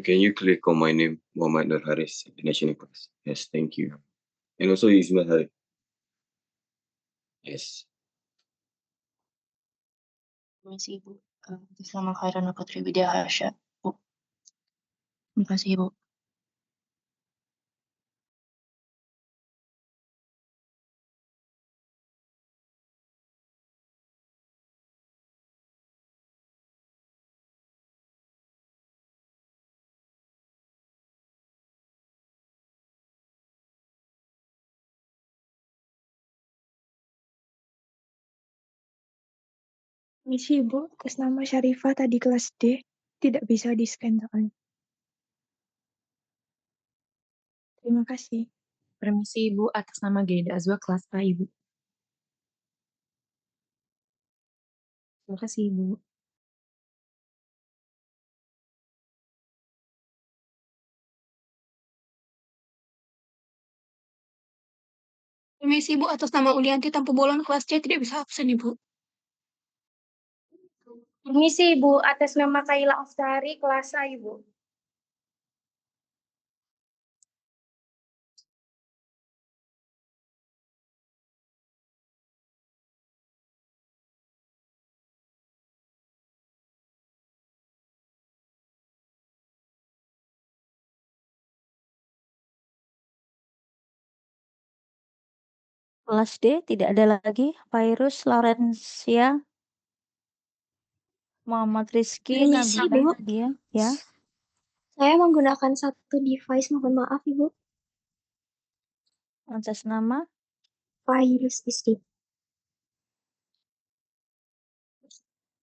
Can you click on my name, Muhammad Nur Haris, International Class? Yes, thank you. And also Ismail Haris. Yes. Permisi Ibu, atas nama Khairana Putri Widya Hasya, Bu. Terima kasih Ibu. Misi Ibu, atas nama Syarifah tadi kelas D, tidak bisa di-scan soalnya. Terima kasih. Permisi Ibu, atas nama Gaida Azwa kelas A Ibu. Terima kasih Ibu. Permisi Ibu, atas nama Ulianti Tampu Bolon kelas C tidak bisa absen Ibu. Permisi Ibu, atas nama Kaila Aftari kelas A Ibu. Kelas D tidak ada lagi. Virus, Laurencia, Muhammad Rizky, Permisi, Nabila, Bu. dia, ya. Saya menggunakan satu device, mohon maaf Ibu. Atas nama Virus istri.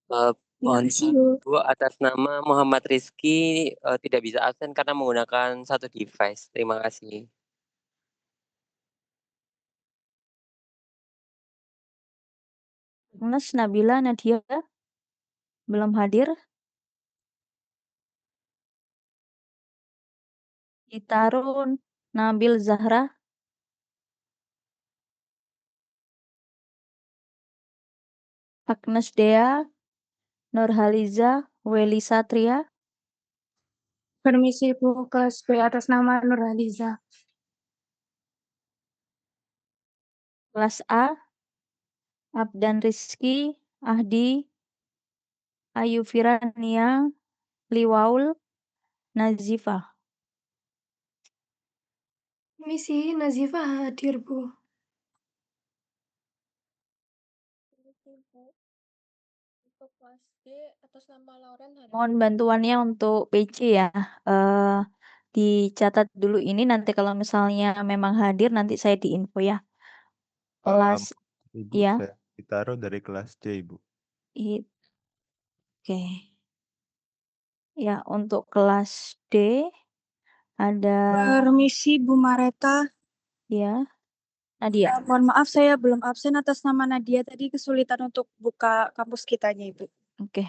Mohon kasih, Bu. Bu, atas nama Muhammad Rizky tidak bisa absen karena menggunakan satu device. Terima kasih. Agnes, Nabila, Nadia belum hadir. Itarun, Nabil, Zahra. Agnes Dea, Nurhaliza, Weli Satria. Permisi Bu, kelas B atas nama Nurhaliza. Kelas A, Abdan Rizky, Ahdi, Ayu Firania, Liwaul, Nazifa. Permisi, Nazifa hadir Bu. Untuk kelas D atas nama Lauren hadir. Mohon bantuannya untuk PC ya. Dicatat dulu ini, nanti kalau misalnya memang hadir nanti saya diinfo ya. Kelas Ibu, ya. saya ditaruh dari kelas C, Ibu. Oke. Ya, untuk kelas D ada Permisi Bu Mareta. ya. Nadia. Mohon maaf saya belum absen atas nama Nadia, tadi kesulitan untuk buka kampus kitanya Ibu. Oke.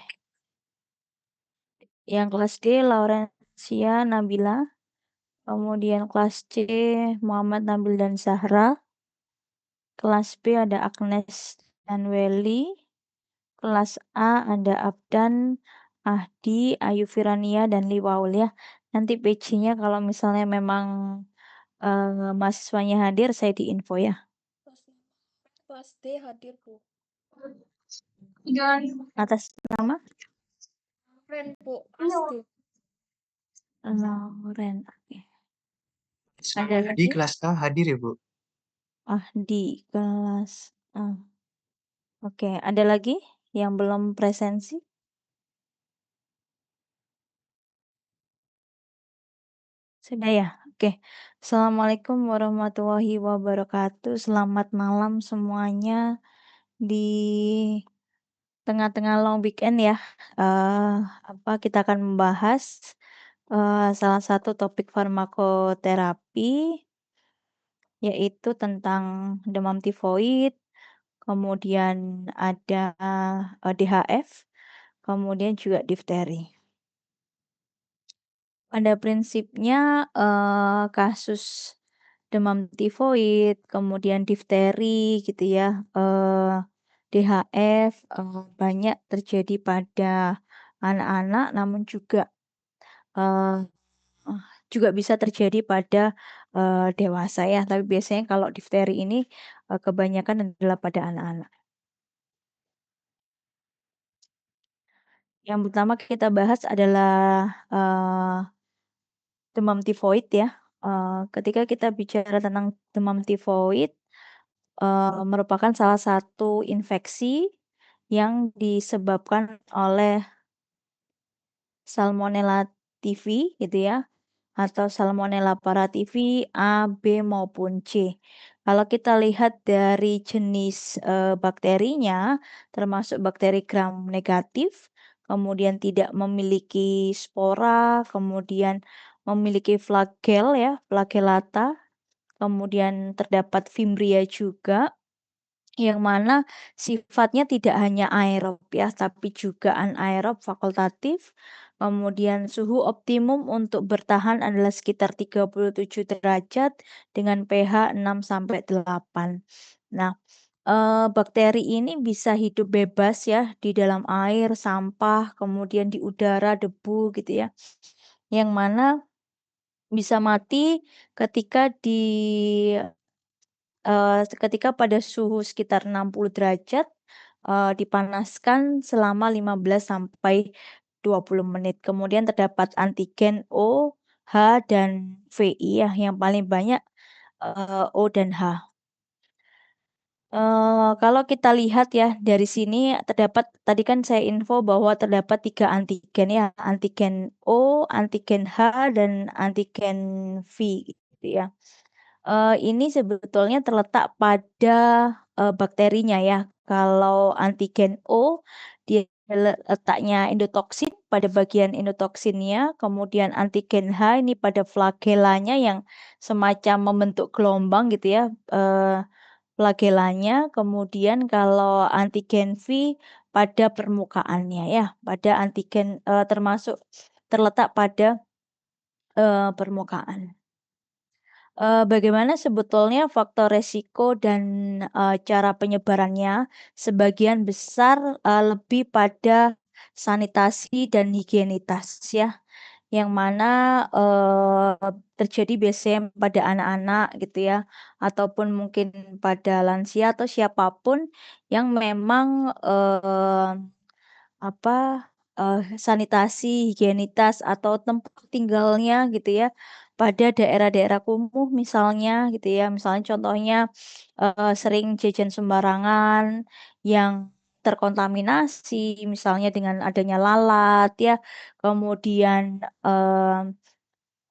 Yang kelas D Laurencia Nabila. Kemudian kelas C Muhammad Nabil dan Zahra. Kelas B ada Agnes dan Weli. Kelas A ada Abdan, Ahdi, Ayu Firania dan Liwaul ya. Nanti PC-nya kalau misalnya memang mahasiswanya hadir saya diinfo ya. Kelas D hadir Bu. Atas nama Ren Bu, kelas D. Lauren. Oke. Ada Di lagi? kelas A hadir ya Bu? Ahdi kelas A. Oke, ada lagi yang belum presensi? Sudah ya? Oke. Assalamualaikum warahmatullahi wabarakatuh. Selamat malam semuanya di tengah-tengah long weekend ya. Kita akan membahas salah satu topik farmakoterapi yaitu tentang demam tifoid, kemudian ada DHF, kemudian juga difteri. Pada prinsipnya kasus demam tifoid, kemudian difteri gitu ya, DHF banyak terjadi pada anak-anak, namun juga eee, juga bisa terjadi pada dewasa ya. Tapi biasanya kalau difteri ini kebanyakan adalah pada anak-anak. Yang pertama kita bahas adalah demam tifoid ya. Ketika kita bicara tentang demam tifoid, merupakan salah satu infeksi yang disebabkan oleh Salmonella Typhi gitu ya, atau Salmonella Paratyphi A, B, maupun C. Kalau kita lihat dari jenis bakterinya, termasuk bakteri gram negatif, kemudian tidak memiliki spora, kemudian memiliki flagel ya, flagellata, kemudian terdapat Fimbria juga, yang mana sifatnya tidak hanya aerob ya, tapi juga anaerob fakultatif. Kemudian suhu optimum untuk bertahan adalah sekitar 37 derajat dengan pH 6 sampai 8. Nah, bakteri ini bisa hidup bebas ya di dalam air, sampah, kemudian di udara, debu gitu ya. Yang mana bisa mati ketika ketika pada suhu sekitar 60 derajat, dipanaskan selama 15 sampai 20 menit. Kemudian terdapat antigen O, H, dan VI ya, yang paling banyak, O dan H. Kalau kita lihat ya dari sini terdapat tadi kan saya info bahwa terdapat 3 antigen ya, antigen O, antigen H, dan antigen V gitu ya. Ini sebetulnya terletak pada bakterinya ya. Kalau antigen O, dia letaknya endotoksin pada bagian endotoksinnya, kemudian antigen H ini pada flagellanya yang semacam membentuk gelombang gitu ya, flagellanya, kemudian kalau antigen V pada permukaannya ya, pada antigen termasuk terletak pada permukaan. Bagaimana sebetulnya faktor resiko dan cara penyebarannya? Sebagian besar lebih pada sanitasi dan higienitas ya, yang mana terjadi biasanya pada anak-anak gitu ya, ataupun mungkin pada lansia atau siapapun yang memang apa, sanitasi, higienitas, atau tempat tinggalnya gitu ya, pada daerah-daerah kumuh misalnya gitu ya. Misalnya contohnya, sering jajan sembarangan yang terkontaminasi misalnya dengan adanya lalat ya, kemudian,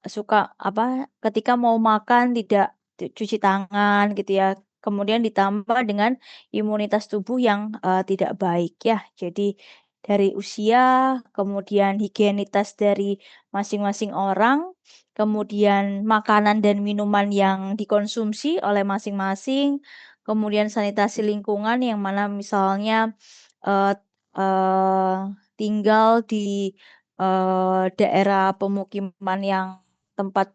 suka apa, ketika mau makan tidak cuci tangan gitu ya, kemudian ditambah dengan imunitas tubuh yang tidak baik ya. Jadi dari usia, kemudian higienitas dari masing-masing orang, kemudian makanan dan minuman yang dikonsumsi oleh masing-masing, kemudian sanitasi lingkungan yang mana misalnya, eee eee, tinggal di daerah pemukiman yang tempat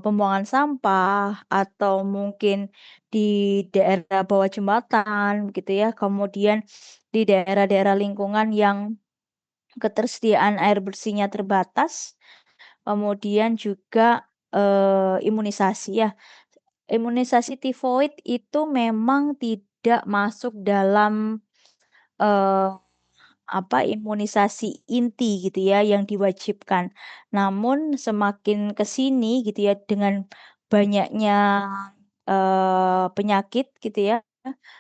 pembuangan sampah, atau mungkin di daerah bawah jembatan gitu ya, kemudian di daerah-daerah lingkungan yang ketersediaan air bersihnya terbatas, kemudian juga imunisasi ya. Imunisasi tifoid itu memang tidak masuk dalam eee imunisasi inti gitu ya yang diwajibkan. Namun semakin ke sini gitu ya dengan banyaknya, penyakit gitu ya,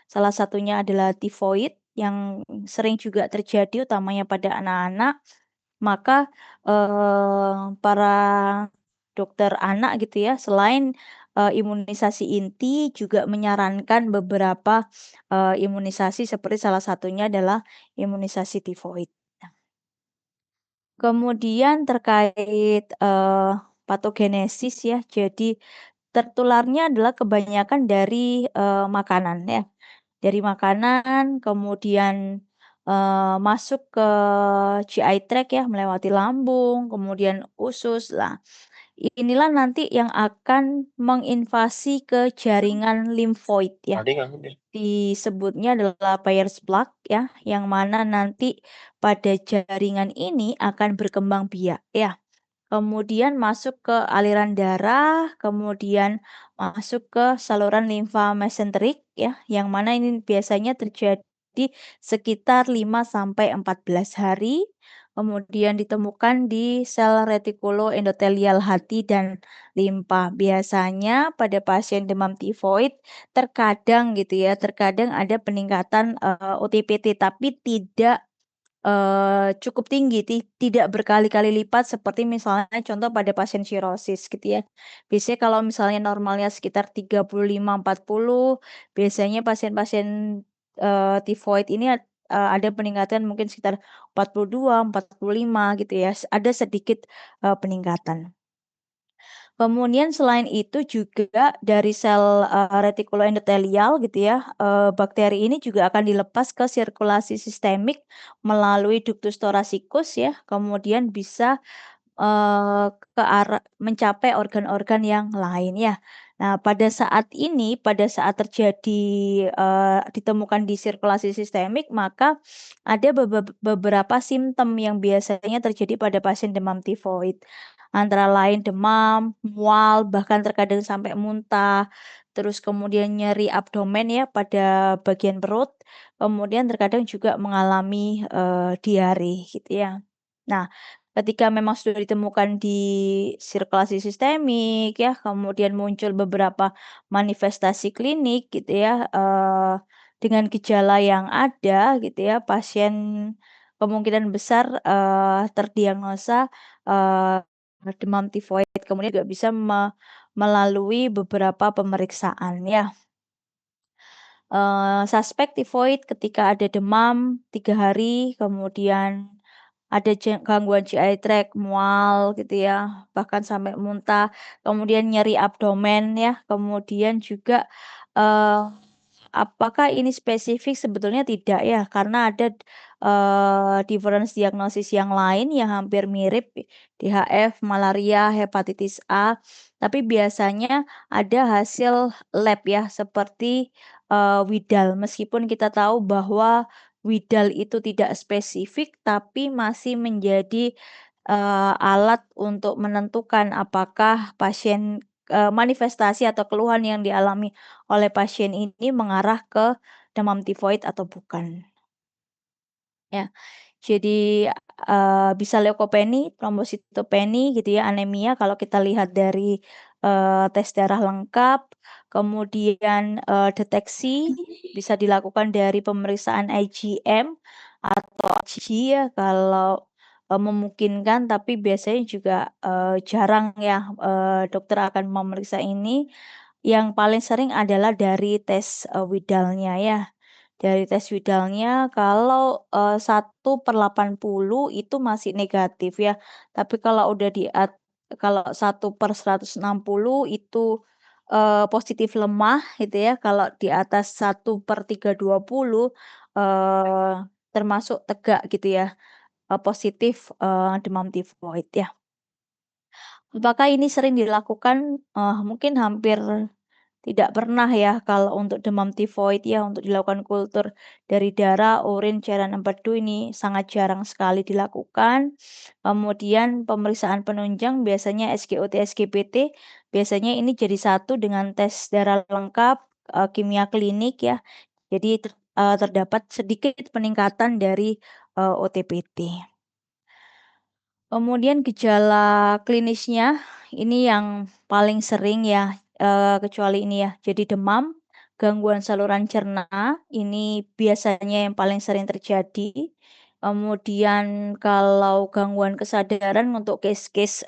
salah satunya adalah tifoid yang sering juga terjadi utamanya pada anak-anak, maka, para dokter anak gitu ya selain, imunisasi inti juga menyarankan beberapa, imunisasi seperti salah satunya adalah imunisasi tifoid. Nah, kemudian terkait, patogenesis ya, jadi tertularnya adalah kebanyakan dari, makanan ya, dari makanan kemudian, masuk ke GI tract ya, melewati lambung, kemudian usus. Lah, inilah nanti yang akan menginvasi ke jaringan limfoid ya. Disebutnya adalah Peyer's plaque ya, yang mana nanti pada jaringan ini akan berkembang biak ya. Kemudian masuk ke aliran darah, kemudian masuk ke saluran limfa mesenterik ya, yang mana ini biasanya terjadi sekitar 5 sampai 14 hari. Kemudian ditemukan di sel retikuloendotelial hati dan limpa. Biasanya pada pasien demam tifoid terkadang gitu ya, terkadang ada peningkatan OTPT tapi tidak cukup tinggi, tidak berkali-kali lipat seperti misalnya contoh pada pasien sirosis gitu ya. Biasanya kalau misalnya normalnya sekitar 35-40, biasanya pasien-pasien, tifoid ini ada peningkatan mungkin sekitar 42-45 gitu ya, ada sedikit, peningkatan. Kemudian selain itu juga dari sel, retikuloendotelial gitu ya, bakteri ini juga akan dilepas ke sirkulasi sistemik melalui ductus thoracicus ya, kemudian bisa, ke arah mencapai organ-organ yang lain ya. Nah pada saat terjadi, ditemukan di sirkulasi sistemik maka ada beberapa simptom yang biasanya terjadi pada pasien demam tifoid. Antara lain demam, mual, bahkan terkadang sampai muntah, terus kemudian nyeri abdomen ya pada bagian perut, kemudian terkadang juga mengalami, diare gitu ya. Nah, ketika memang sudah ditemukan di sirkulasi sistemik ya, kemudian muncul beberapa manifestasi klinik gitu ya, dengan gejala yang ada gitu ya, pasien kemungkinan besar, terdiagnosa, demam tifoid, kemudian juga bisa melalui beberapa pemeriksaan ya. Suspek tifoid ketika ada demam 3 hari, kemudian ada gangguan GI tract, mual gitu ya, bahkan sampai muntah, kemudian nyeri abdomen ya, kemudian juga, eee, apakah ini spesifik? Sebetulnya tidak ya, karena ada, difference diagnosis yang lain yang hampir mirip, DHF, malaria, hepatitis A, tapi biasanya ada hasil lab ya, seperti, Widal. Meskipun kita tahu bahwa Widal itu tidak spesifik, tapi masih menjadi, alat untuk menentukan apakah pasien manifestasi atau keluhan yang dialami oleh pasien ini mengarah ke demam tifoid atau bukan. Ya, jadi, bisa leukopeni, trombositopeni gitu ya, anemia kalau kita lihat dari, tes darah lengkap, kemudian, deteksi bisa dilakukan dari pemeriksaan IgM atau IgG ya kalau, memungkinkan, tapi biasanya juga, jarang ya, dokter akan memeriksa ini. Yang paling sering adalah dari tes, Widalnya ya. Dari tes Widalnya kalau, 1/80 itu masih negatif ya, tapi kalau udah kalau 1/160 itu, positif lemah gitu ya, kalau di atas 1/320, eee, termasuk tegak gitu ya, positif, demam tifoid ya. Apakah ini sering dilakukan? Mungkin hampir tidak pernah ya kalau untuk demam tifoid ya, untuk dilakukan kultur dari darah, urin, cairan empedu ini sangat jarang sekali dilakukan. Kemudian pemeriksaan penunjang biasanya SGOT, SGPT, biasanya ini jadi satu dengan tes darah lengkap, kimia klinik ya. Jadi terdapat sedikit peningkatan dari, OTPT. Kemudian gejala klinisnya ini yang paling sering ya, kecuali ini ya, jadi demam, gangguan saluran cerna, ini biasanya yang paling sering terjadi. Kemudian kalau gangguan kesadaran untuk case-case,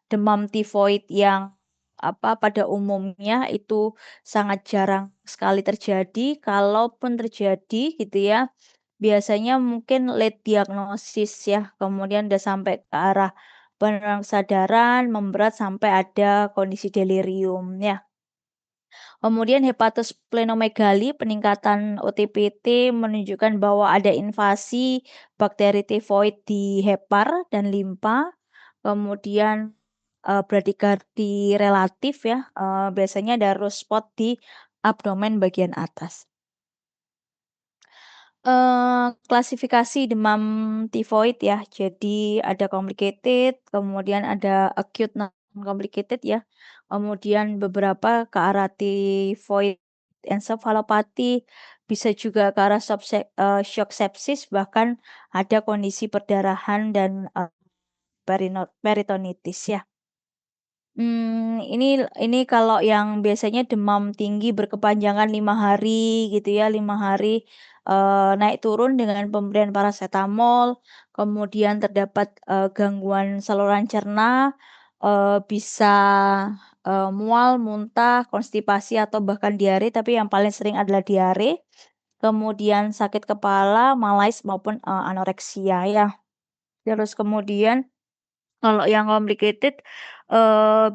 demam tifoid yang, pada umumnya itu sangat jarang sekali terjadi, kalaupun terjadi gitu ya, biasanya mungkin late diagnosis ya, kemudian udah sampai ke arah penurunan kesadaran, memberat sampai ada kondisi delirium ya. Kemudian hepatosplenomegali, peningkatan OTPT menunjukkan bahwa ada invasi bakteri tifoid di hepar dan limpa. Kemudian, bradikardi relatif ya, biasanya ada rose spot di abdomen bagian atas. Klasifikasi demam tifoid ya, jadi ada complicated, kemudian ada acute non-complicated ya, kemudian beberapa ke arah tifoid encephalopathy, bisa juga ke arah shock sepsis, bahkan ada kondisi perdarahan dan, peritonitis ya. Ini kalau yang biasanya demam tinggi berkepanjangan 5 hari gitu ya, 5 hari, naik turun dengan pemberian parasetamol, kemudian terdapat, gangguan saluran cerna, bisa, mual, muntah, konstipasi, atau bahkan diare, tapi yang paling sering adalah diare, kemudian sakit kepala, malaise maupun, anoreksia ya. Terus kemudian kalau yang complicated,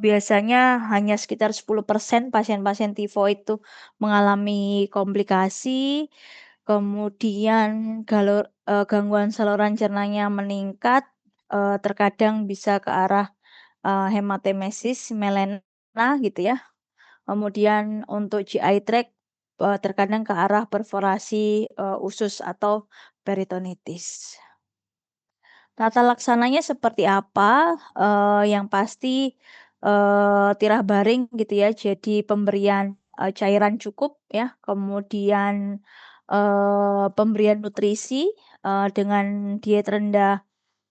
biasanya hanya sekitar 10% pasien-pasien tifoid itu mengalami komplikasi, kemudian gangguan saluran cernanya meningkat, terkadang bisa ke arah, hematemesis, melena gitu ya. Kemudian untuk GI tract, terkadang ke arah perforasi, usus atau peritonitis. Tata laksananya seperti apa? Yang pasti, tirah baring gitu ya, jadi pemberian, cairan cukup ya, kemudian, pemberian nutrisi, dengan diet rendah,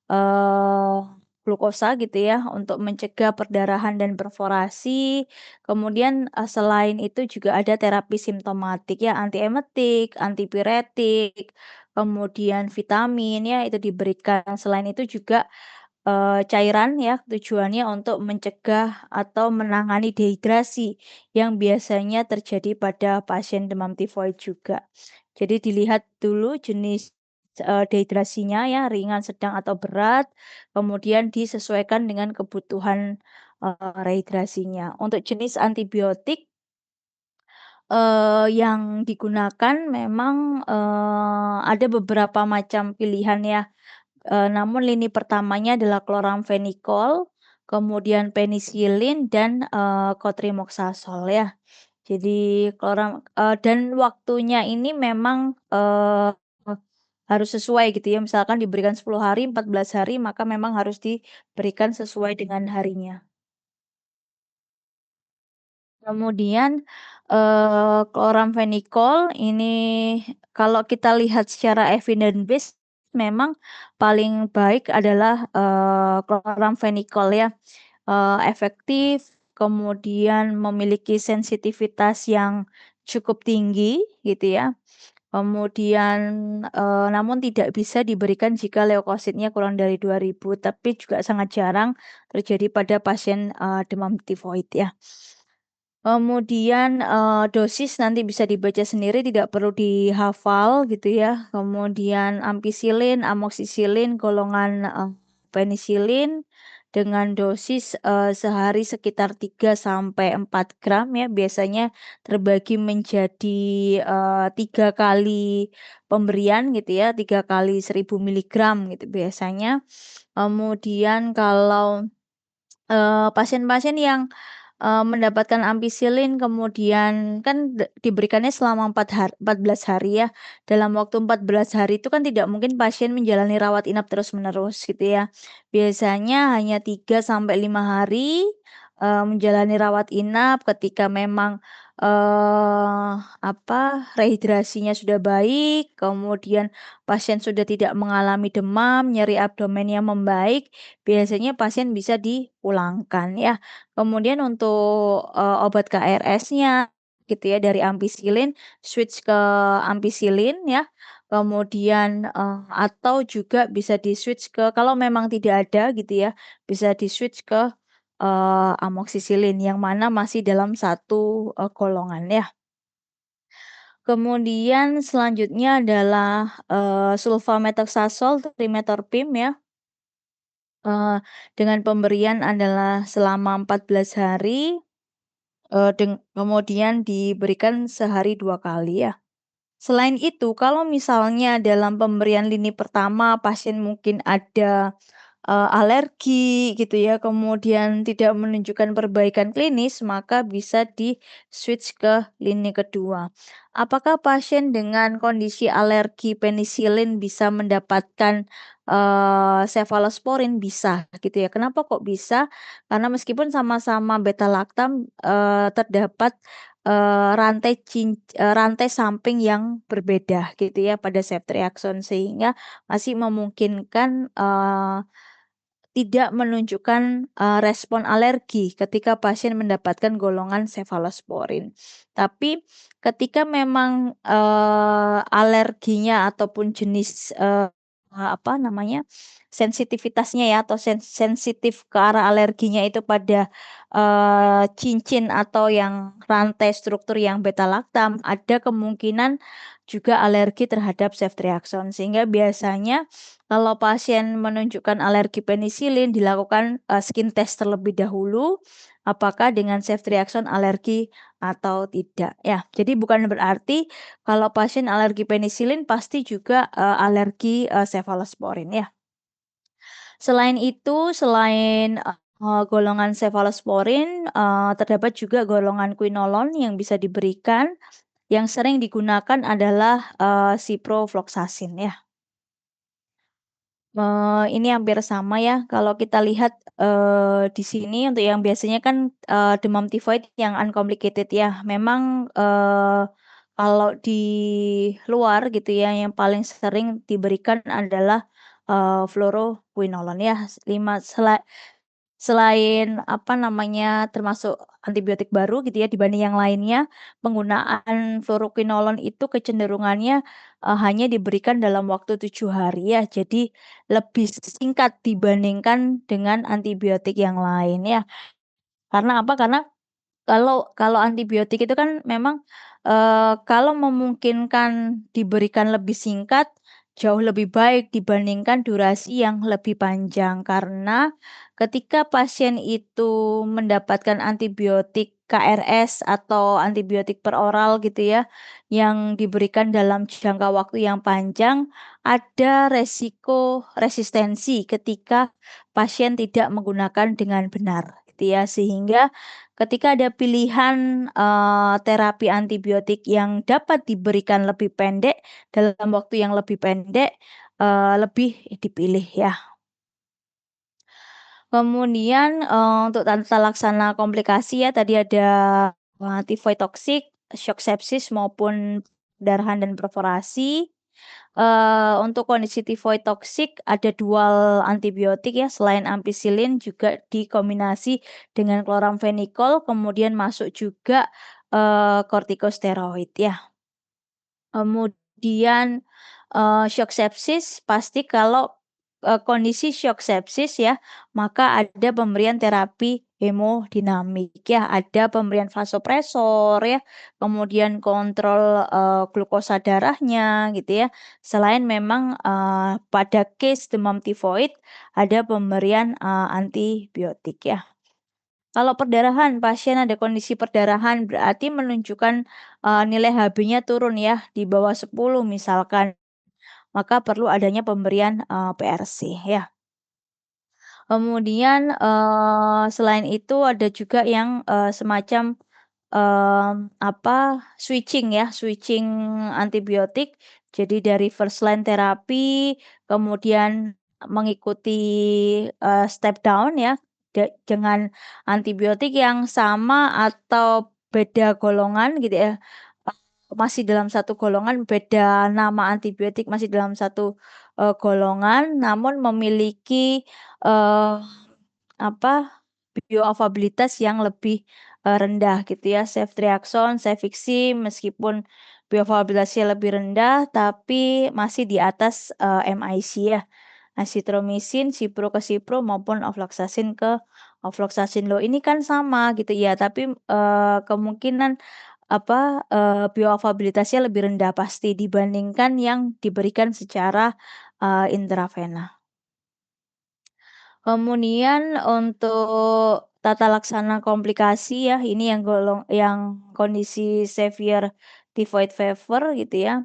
eee, glukosa gitu ya, untuk mencegah perdarahan dan perforasi. Kemudian, selain itu juga ada terapi simptomatik ya, antiemetik, antipiretik, kemudian vitamin ya, itu diberikan. Selain itu juga, cairan ya, tujuannya untuk mencegah atau menangani dehidrasi yang biasanya terjadi pada pasien demam tifoid juga. Jadi dilihat dulu jenis, dehidrasinya ya, ringan, sedang, atau berat, kemudian disesuaikan dengan kebutuhan, rehidrasinya. Untuk jenis antibiotik, yang digunakan memang, ada beberapa macam pilihan ya. Namun lini pertamanya adalah chloramphenicol, kemudian penisilin dan, cotrimoxazole ya. Jadi dan waktunya ini memang, harus sesuai gitu ya, misalkan diberikan 10 hari, 14 hari, maka memang harus diberikan sesuai dengan harinya. Kemudian, chloramphenicol ini kalau kita lihat secara evidence base memang paling baik adalah, chloramphenicol ya, efektif, kemudian memiliki sensitivitas yang cukup tinggi gitu ya. Kemudian, namun tidak bisa diberikan jika leukositnya kurang dari 2.000, tapi juga sangat jarang terjadi pada pasien, demam tifoid ya. Kemudian, dosis nanti bisa dibaca sendiri, tidak perlu dihafal gitu ya. Kemudian ampicillin, amoxicillin, golongan, penisilin dengan dosis, sehari sekitar 3 sampai 4 gram ya, biasanya terbagi menjadi, 3 kali pemberian gitu ya, 3 kali 1000 miligram gitu biasanya. Kemudian kalau, pasien-pasien yang, mendapatkan ampicillin kemudian kan diberikannya selama 14 hari ya. Dalam waktu 14 hari itu kan tidak mungkin pasien menjalani rawat inap terus-menerus gitu ya. Biasanya hanya 3 sampai 5 hari, menjalani rawat inap ketika memang, rehidrasinya sudah baik, kemudian pasien sudah tidak mengalami demam, nyeri abdomen yang membaik, biasanya pasien bisa dipulangkan ya. Kemudian untuk, obat KRS-nya gitu ya, dari ampicillin switch ke ampicillin ya, kemudian, atau juga bisa di-switch ke kalau memang tidak ada gitu ya, bisa di-switch ke, amoxicillin yang mana masih dalam satu, golongan ya. Kemudian selanjutnya adalah, sulfamethoxazole trimethorphan ya. Dengan pemberian adalah selama 14 hari, kemudian diberikan sehari 2 kali ya. Selain itu, kalau misalnya dalam pemberian lini pertama pasien mungkin ada, alergi gitu ya, kemudian tidak menunjukkan perbaikan klinis, maka bisa di-switch ke lini kedua. Apakah pasien dengan kondisi alergi penisilin bisa mendapatkan, cefalosporin? Bisa gitu ya. Kenapa kok bisa? Karena meskipun sama-sama beta-lactam, terdapat, rantai samping yang berbeda gitu ya pada ceftriaxone, sehingga masih memungkinkan, tidak menunjukkan, respon alergi ketika pasien mendapatkan golongan cefalosporin. Tapi ketika memang, alerginya ataupun jenis, apa namanya, sensitivitasnya ya atau sensitif ke arah alerginya itu pada, cincin atau yang rantai struktur yang beta-lactam, ada kemungkinan juga alergi terhadap ceftriaxone. Sehingga biasanya kalau pasien menunjukkan alergi penisilin dilakukan, skin test terlebih dahulu, apakah dengan ceftriaxone alergi atau tidak ya. Jadi bukan berarti kalau pasien alergi penisilin pasti juga, alergi, cefalosporin ya. Selain itu, selain, golongan cefalosporin, terdapat juga golongan quinolone yang bisa diberikan, yang sering digunakan adalah, ciprofloxacin ya. Ini hampir sama ya, kalau kita lihat, di sini untuk yang biasanya kan, demam tifoid yang uncomplicated ya. Memang, kalau di luar gitu ya, yang paling sering diberikan adalah, fluoroquinolone ya, 5 selain apa namanya, termasuk antibiotik baru gitu ya dibanding yang lainnya, penggunaan fluoroquinolone itu kecenderungannya, hanya diberikan dalam waktu 7 hari ya. Jadi lebih singkat dibandingkan dengan antibiotik yang lain ya. Karena apa? Karena kalau antibiotik itu kan memang, kalau memungkinkan diberikan lebih singkat, jauh lebih baik dibandingkan durasi yang lebih panjang. Karena ketika pasien itu mendapatkan antibiotik KRS atau antibiotik peroral gitu ya, yang diberikan dalam jangka waktu yang panjang, ada resiko resistensi ketika pasien tidak menggunakan dengan benar gitu ya. Sehingga ketika ada pilihan, terapi antibiotik yang dapat diberikan lebih pendek, dalam waktu yang lebih pendek, lebih dipilih ya. Kemudian, untuk tata laksana komplikasi ya tadi ada, tifoid toksik, shock sepsis maupun perdarahan dan perforasi. Untuk kondisi tifoid toksik ada dual antibiotik ya, selain ampicillin juga dikombinasi dengan chloramphenicol, kemudian masuk juga, kortikosteroid ya. Kemudian, shock sepsis pasti kalau, kondisi shock sepsis ya, maka ada pemberian terapi hemodinamik ya, ada pemberian vasopresor ya, kemudian kontrol, glukosa darahnya gitu ya. Selain memang, pada case demam tifoid ada pemberian, antibiotik ya. Kalau perdarahan, pasien ada kondisi perdarahan berarti menunjukkan, nilai Hb-nya turun ya, di bawah 10 misalkan, maka perlu adanya pemberian, PRC ya. Kemudian, selain itu ada juga yang, semacam, switching ya, switching antibiotik. Jadi dari first line terapi, kemudian mengikuti, step down ya, dengan antibiotik yang sama atau beda golongan gitu ya, masih dalam satu golongan, beda nama antibiotik masih dalam satu, golongan, namun memiliki, eee, bioavailabilitas yang lebih, rendah gitu ya. Ceftriaxone, Cefixim meskipun bioavailabilitasnya lebih rendah, tapi masih di atas, MIC ya. Azithromycin, Cipro ke Cipro maupun ofloxacin ke ofloxacin. Loh ini kan sama gitu ya, tapi, kemungkinan bioavailabilitasnya lebih rendah pasti dibandingkan yang diberikan secara, intravena. Kemudian untuk tata laksana komplikasi ya, ini yang kondisi severe typhoid fever gitu ya,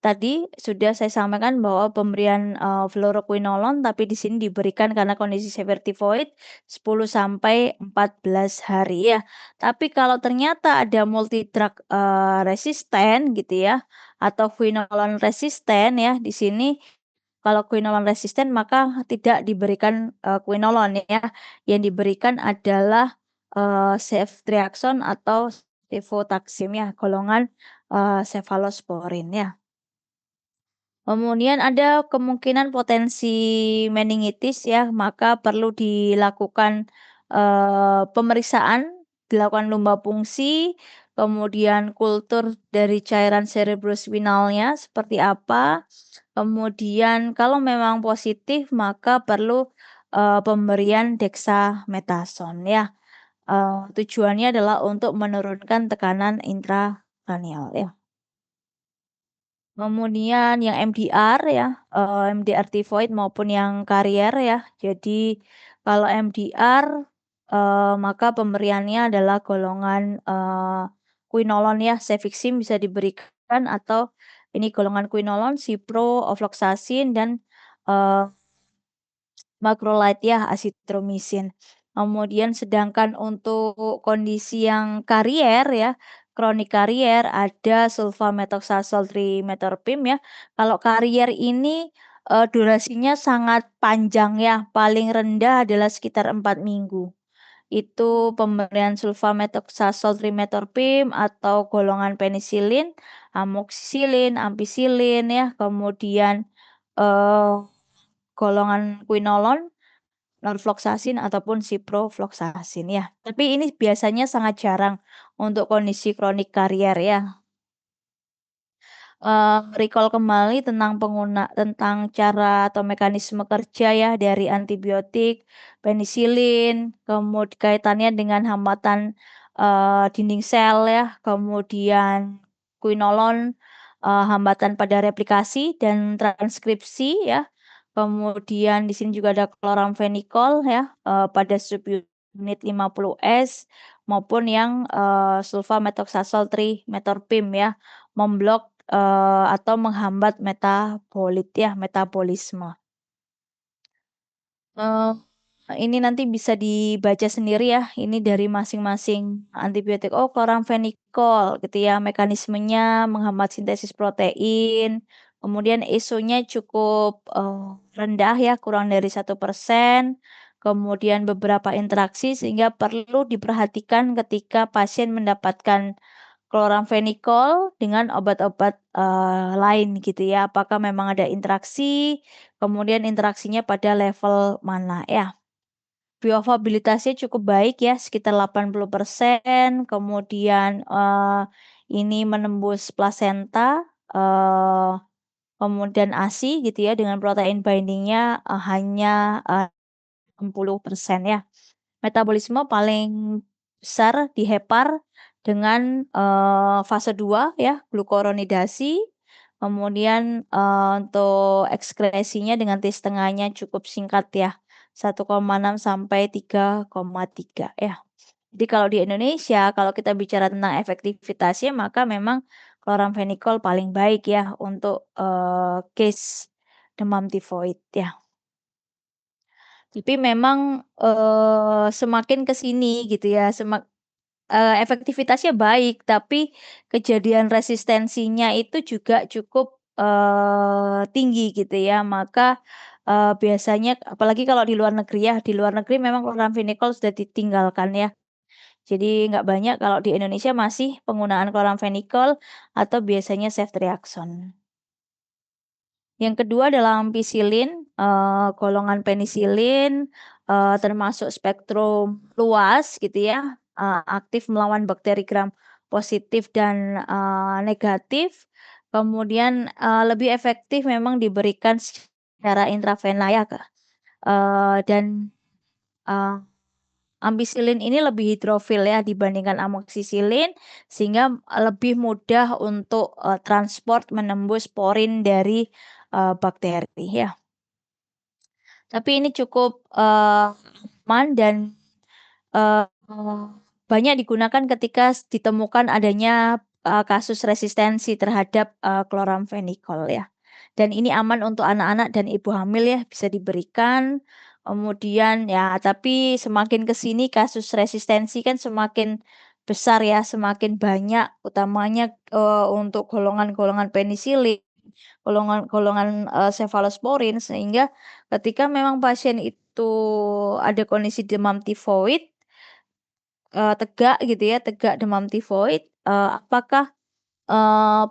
tadi sudah saya sampaikan bahwa pemberian, fluoroquinolone tapi di sini diberikan karena kondisi severe typhoid 10 sampai 14 hari ya. Tapi kalau ternyata ada multi drug, resisten gitu ya, atau quinolone resisten ya, di sini kalau quinolone resisten maka tidak diberikan, quinolone ya, yang diberikan adalah, ceftriaxone atau cefotaxime ya, golongan, cephalosporin ya. Kemudian ada kemungkinan potensi meningitis ya, maka perlu dilakukan, pemeriksaan, dilakukan lumba fungsi, kemudian kultur dari cairan cerebrospinalnya seperti apa, kemudian kalau memang positif maka perlu, pemberian dexamethasone ya, tujuannya adalah untuk menurunkan tekanan intracranial ya. Kemudian yang MDR ya, MDR tivoid maupun yang karier ya. Jadi kalau MDR, maka pemberiannya adalah golongan, quinolone ya, cefixime bisa diberikan atau ini golongan quinolone, cipro, ofloxacin dan, eee macrolide ya, azithromycin. Kemudian sedangkan untuk kondisi yang karier ya, kronik karier ada sulfamethoxazole trimetherpim ya. Kalau karier ini, durasinya sangat panjang ya, paling rendah adalah sekitar 4 minggu. Itu pemberian sulfamethoxazole trimetherpim atau golongan penisilin, amoxicillin, ampicillin ya, kemudian, eee, golongan quinolone, norfloxacin ataupun ciprofloxacin ya. Tapi ini biasanya sangat jarang untuk kondisi kronik karier ya. Recall kembali tentang cara atau mekanisme kerja ya dari antibiotik, penisilin, kaitannya dengan hambatan, dinding sel ya, kemudian quinolone, hambatan pada replikasi dan transkripsi ya. Kemudian di sini juga ada chloramphenicol ya, pada subunit 50S maupun yang, sulfamethoxazole trimetherpim ya, memblok, atau menghambat metabolit ya, metabolisme. Ini nanti bisa dibaca sendiri ya, ini dari masing-masing antibiotik. Oh, chloramphenicol gitu ya, mekanismenya menghambat sintesis protein, kemudian ESO-nya cukup, rendah ya, kurang dari 1%, kemudian beberapa interaksi sehingga perlu diperhatikan ketika pasien mendapatkan chloramphenicol dengan obat-obat, lain gitu ya, apakah memang ada interaksi, kemudian interaksinya pada level mana ya. Bioavailabilitasnya cukup baik ya, sekitar 80%, kemudian, ini menembus plasenta, kemudian ASI gitu ya, dengan protein binding-nya, hanya, 60% ya. Metabolisme paling besar di hepar dengan, fase 2 ya, glukuronidasi, kemudian, untuk ekskresinya dengan T-setengahnya cukup singkat ya, 1,6 sampai 3,3 ya. Jadi kalau di Indonesia, kalau kita bicara tentang efektivitasnya maka memang chloramphenicol paling baik ya untuk, case demam tifoid ya. Tapi memang, semakin ke sini gitu ya, efektivitasnya baik, tapi kejadian resistensinya itu juga cukup, tinggi gitu ya. Maka, biasanya apalagi kalau di luar negeri ya, di luar negeri memang chloramphenicol sudah ditinggalkan ya. Jadi nggak banyak, kalau di Indonesia masih penggunaan chloramphenicol atau biasanya ceftriaxone. Yang kedua adalah ampicillin, golongan penisilin, termasuk spektrum luas gitu ya, aktif melawan bakteri gram positif dan, negatif. Kemudian, lebih efektif memang diberikan secara intravena ya, dan, eee, ampicillin ini lebih hidrofil ya dibandingkan amoxicillin, sehingga, lebih mudah untuk, transport menembus porin dari, bakteri ya. Tapi ini cukup, aman dan, eee, banyak digunakan ketika ditemukan adanya, kasus resistensi terhadap chloramphenicol ya. Dan ini aman untuk anak-anak dan ibu hamil ya, bisa diberikan. Kemudian ya, tapi semakin ke sini kasus resistensi kan semakin besar ya, semakin banyak, utamanya untuk golongan-golongan penisilin, golongan-golongan cephalosporin, sehingga ketika memang pasien itu ada kondisi demam tifoid, tegak gitu ya, tegak demam tifoid, apakah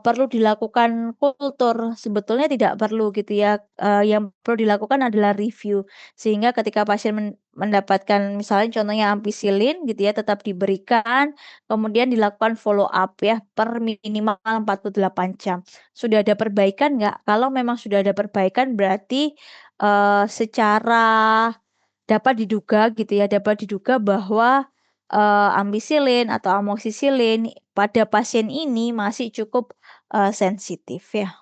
perlu dilakukan kultur? Sebetulnya tidak perlu gitu ya, yang perlu dilakukan adalah review. Sehingga ketika pasien mendapatkan misalnya contohnya ampicillin gitu ya, tetap diberikan, kemudian dilakukan follow up ya, per minimal 48 jam. Sudah ada perbaikan nggak? Kalau memang sudah ada perbaikan berarti, secara dapat diduga bahwa ampicillin atau amoxicillin pada pasien ini masih cukup sensitif ya.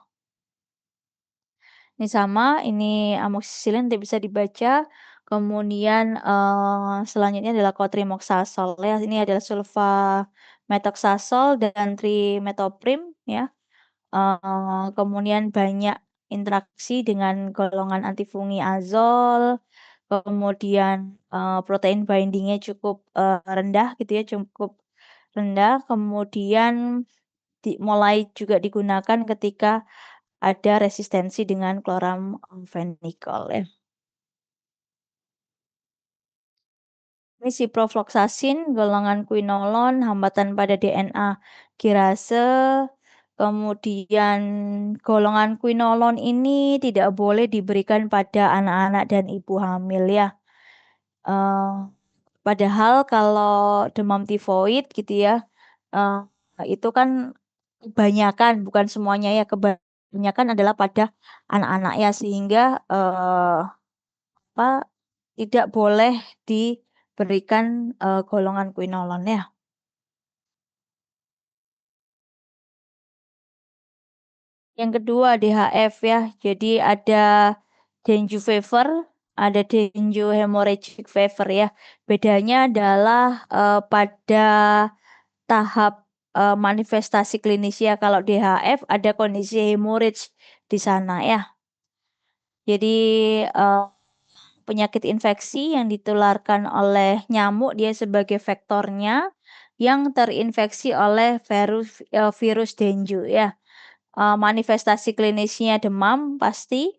Ini sama, ini amoxicillin tidak bisa dibaca. Kemudian selanjutnya adalah cotrimoxazole ya. Ini adalah sulfamethoxazole dan trimethoprim ya. Kemudian banyak interaksi dengan golongan antifungi azol. Kemudian protein binding-nya cukup rendah gitu ya, cukup rendah. Kemudian mulai juga digunakan ketika ada resistensi dengan chloramphenicol ya. Ini ciprofloxacin, golongan quinolone, hambatan pada DNA kirase. Kemudian golongan quinolone ini tidak boleh diberikan pada anak-anak dan ibu hamil ya. Padahal kalau demam tifoid gitu ya, itu kan kebanyakan, bukan semuanya ya, kebanyakan adalah pada anak-anak ya, sehingga tidak boleh diberikan golongan quinolone ya. Yang kedua DHF ya, jadi ada dengue fever, ada dengue hemorrhagic fever ya. Bedanya adalah pada tahap manifestasi klinisnya. Kalau DHF ada kondisi hemorrhage di sana ya. Jadi penyakit infeksi yang ditularkan oleh nyamuk, dia sebagai vektornya yang terinfeksi oleh virus dengue ya. Manifestasi klinisnya demam pasti,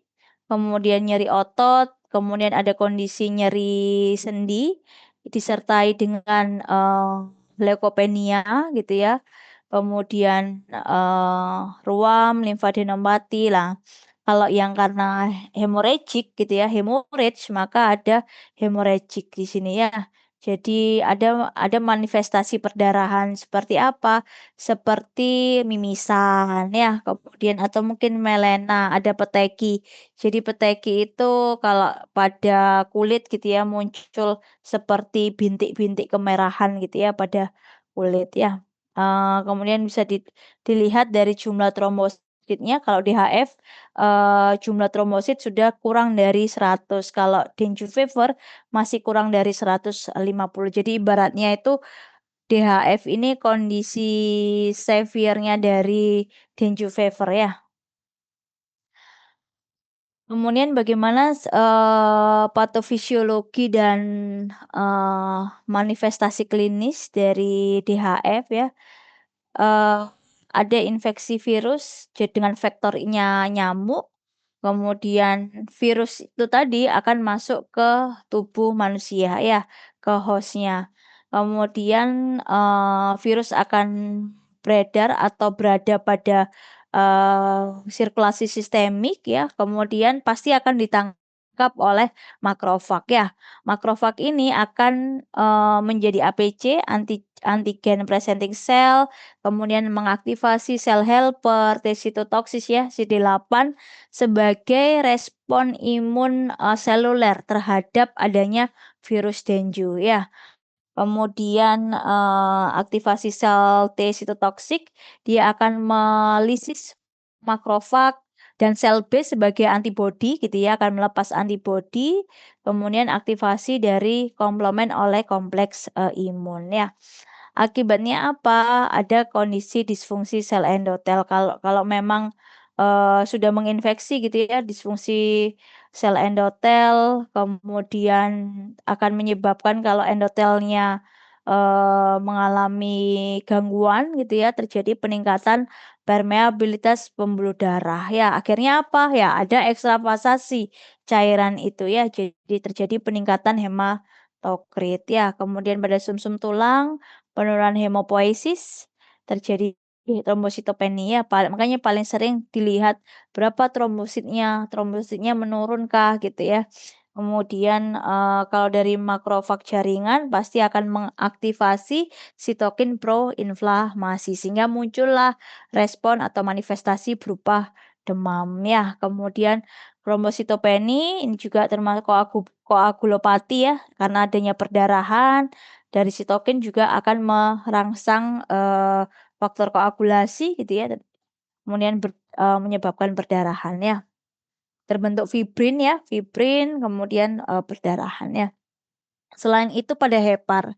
kemudian nyeri otot, kemudian ada kondisi nyeri sendi disertai dengan leukopenia gitu ya. Kemudian ruam, limfadenopati lah. Kalau yang karena hemorrhagic gitu ya, hemorrhage, maka ada hemorrhagic di sini ya. Jadi ada manifestasi perdarahan seperti apa? Seperti mimisan ya, kemudian atau mungkin melena, ada peteki. Jadi peteki itu kalau pada kulit gitu ya, muncul seperti bintik-bintik kemerahan gitu ya pada kulit ya. Kemudian bisa dilihat dari jumlah trombositnya, kalau DHF jumlah trombosit sudah kurang dari 100, kalau dengue fever masih kurang dari 150. Jadi ibaratnya itu DHF ini kondisi severe-nya dari dengue fever ya. Kemudian bagaimana patofisiologi dan manifestasi klinis dari DHF ya. Ada infeksi virus dengan vektornya nyamuk, kemudian virus itu tadi akan masuk ke tubuh manusia ya, ke host-nya. Kemudian virus akan beredar atau berada pada sirkulasi sistemik ya, kemudian pasti akan ditangkap oleh makrofag ya. Makrofag ini akan menjadi APC, antigen presenting cell, kemudian mengaktifasi sel helper, T sitotoksis ya, CD8 sebagai respon imun seluler terhadap adanya virus dengue ya. Kemudian aktivasi sel T sitotoksik, dia akan melisis makrofag dan sel B sebagai antibodi gitu ya, akan melepas antibodi, kemudian aktivasi dari komplement oleh kompleks imun ya. Akibatnya apa? Ada kondisi disfungsi sel endotel. Kalau memang, sudah menginfeksi gitu ya, disfungsi sel endotel, kemudian akan menyebabkan kalau endotelnya, mengalami gangguan gitu ya, terjadi peningkatan permeabilitas pembuluh darah. Ya, akhirnya apa? Ya, ada ekstravasasi cairan itu ya, jadi terjadi peningkatan hematokrit ya. Kemudian pada sumsum tulang, penurunan hemopoiesis, terjadi trombositopenia, makanya paling sering dilihat berapa trombositnya menurun kah gitu ya. Kemudian, kalau dari makrofag jaringan pasti akan mengaktifasi sitokin proinflamasi sehingga muncullah respon atau manifestasi berupa demam ya. Kemudian trombositopeni ini juga termasuk koagulopati ya, karena adanya perdarahan dari sitokin juga akan merangsang, faktor koagulasi gitu ya, kemudian menyebabkan perdarahan ya. Terbentuk fibrin ya, kemudian, perdarahan ya. Selain itu pada hepar,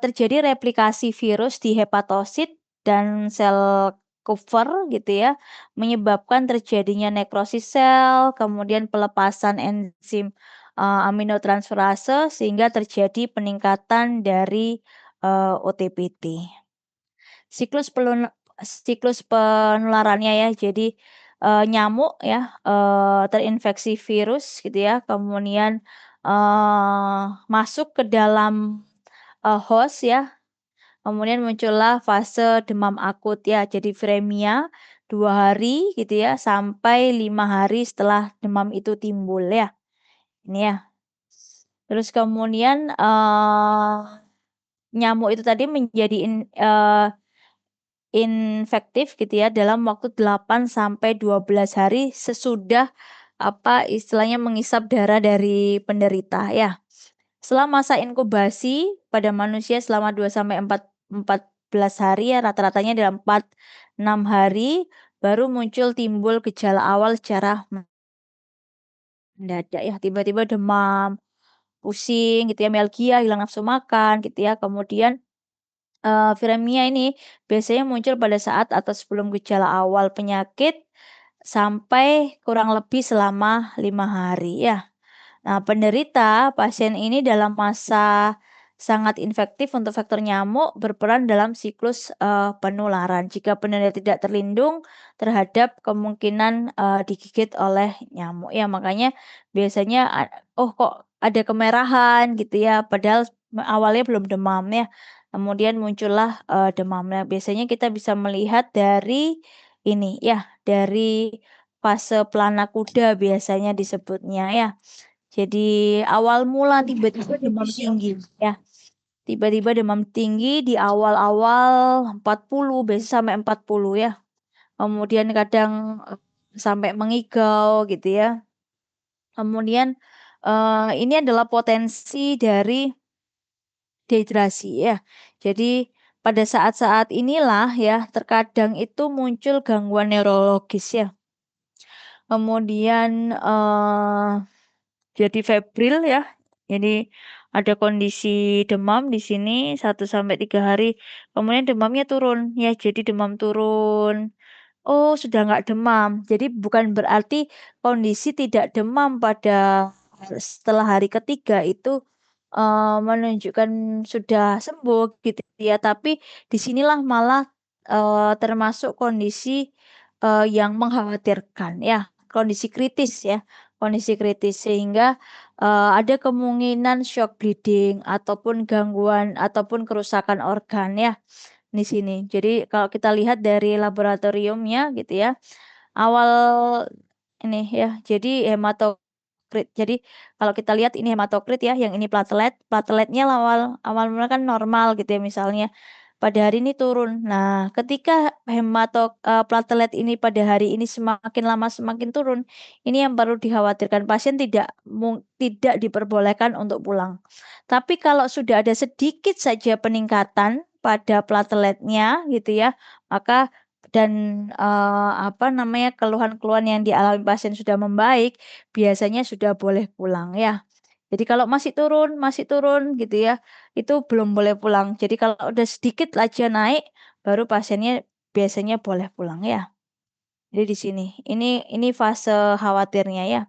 terjadi replikasi virus di hepatosit dan sel Kupffer gitu ya, menyebabkan terjadinya nekrosis sel, kemudian pelepasan enzim, aminotransferase sehingga terjadi peningkatan dari, OTPT. Siklus penularannya ya, jadi, nyamuk ya, terinfeksi virus gitu ya, kemudian, masuk ke dalam, host ya, kemudian muncullah fase demam akut ya, jadi viremia 2 hari gitu ya, sampai 5 hari setelah demam itu timbul ya, ini ya. Terus kemudian, nyamuk itu tadi menjadi infektif gitu ya dalam waktu 8 sampai 12 hari sesudah, istilahnya mengisap darah dari penderita ya. Setelah masa inkubasi pada manusia selama 2 sampai 14 hari ya, rata-ratanya dalam 6 hari, baru timbul gejala awal secara mendadak ya, tiba-tiba demam, pusing gitu ya, mialgia, hilang nafsu makan gitu ya, kemudian viremia ini biasanya muncul pada saat atau sebelum gejala awal penyakit sampai kurang lebih selama 5 hari ya. Nah, pasien ini dalam masa sangat infektif untuk faktor nyamuk berperan dalam siklus, penularan jika penderita tidak terlindung terhadap kemungkinan, digigit oleh nyamuk ya. Makanya biasanya "Oh kok ada kemerahan?" Gitu ya, padahal awalnya belum demam ya. Kemudian muncullah, demamnya. Biasanya kita bisa melihat dari ini ya, dari fase pelana kuda biasanya disebutnya ya. Jadi awal mula tiba-tiba demam tinggi ya, tiba-tiba demam tinggi di awal-awal 40, biasanya sampai 40 ya. Kemudian kadang, sampai mengigau gitu ya. Kemudian, ini adalah potensi dari dehidrasi ya. Jadi pada saat-saat inilah ya terkadang itu muncul gangguan neurologis ya. Kemudian, jadi febrile ya. Jadi ada kondisi demam di sini 1 sampai 3 hari, kemudian demamnya turun ya, jadi demam turun. Oh, sudah nggak demam. Jadi bukan berarti kondisi tidak demam pada setelah hari ketiga itu, menunjukkan sudah sembuh gitu ya, tapi di sinilah malah, termasuk kondisi, yang mengkhawatirkan ya, kondisi kritis ya, kondisi kritis sehingga, ada kemungkinan shock bleeding ataupun gangguan ataupun kerusakan organ ya. Di sini. Jadi kalau kita lihat dari laboratoriumnya gitu ya, awal ini ya, jadi hematokrit. Jadi kalau kita lihat ini hematokrit ya, yang ini plateletnya awal awal mula kan normal gitu ya misalnya, pada hari ini turun. Nah, ketika platelet ini pada hari ini semakin lama semakin turun, ini yang perlu dikhawatirkan, pasien tidak diperbolehkan untuk pulang. Tapi kalau sudah ada sedikit saja peningkatan pada plateletnya gitu ya, maka dan, keluhan-keluhan yang dialami pasien sudah membaik, biasanya sudah boleh pulang ya. Jadi kalau masih turun gitu ya, itu belum boleh pulang. Jadi kalau udah sedikit aja naik, baru pasiennya biasanya boleh pulang ya. Jadi di sini, ini fase khawatirnya ya.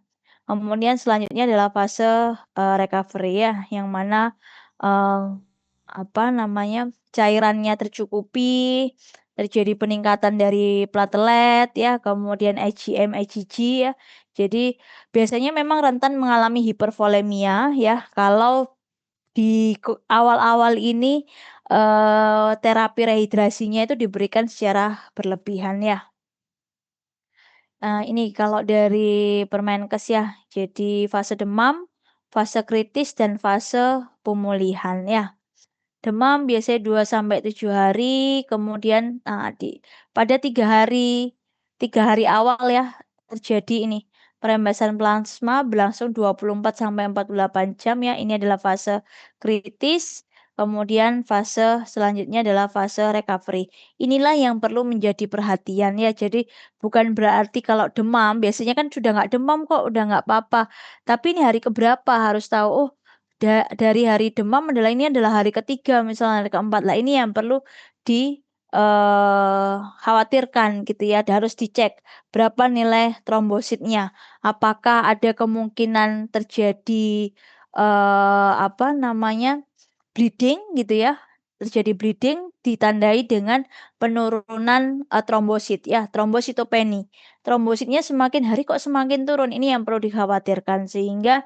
Kemudian selanjutnya adalah fase, recovery ya, yang mana, eee, apa namanya, cairannya tercukupi, terjadi peningkatan dari platelet ya, kemudian IgM, IgG ya. Jadi biasanya memang rentan mengalami hipervolemia ya, kalau di awal-awal ini, terapi rehidrasinya itu diberikan secara berlebihan ya. Ini kalau dari Permenkes ya, jadi fase demam, fase kritis, dan fase pemulihan ya. Demam biasanya 2 sampai 7 hari, kemudian, pada 3 hari awal ya, terjadi ini, perembasan plasma berlangsung 24 sampai 48 jam ya, ini adalah fase kritis, kemudian fase selanjutnya adalah fase recovery. Inilah yang perlu menjadi perhatian ya, jadi bukan berarti kalau demam, biasanya kan sudah nggak demam kok, udah nggak apa-apa, tapi ini hari keberapa harus tahu, oh dari hari demam ini adalah hari ketiga misalnya, hari keempat. Lah ini yang perlu di khawatirkan gitu ya, harus dicek berapa nilai trombositnya. Apakah ada kemungkinan terjadi, apa namanya, bleeding gitu ya, terjadi bleeding ditandai dengan penurunan, trombosit ya, trombositopeni. Trombositnya semakin hari kok semakin turun, ini yang perlu dikhawatirkan sehingga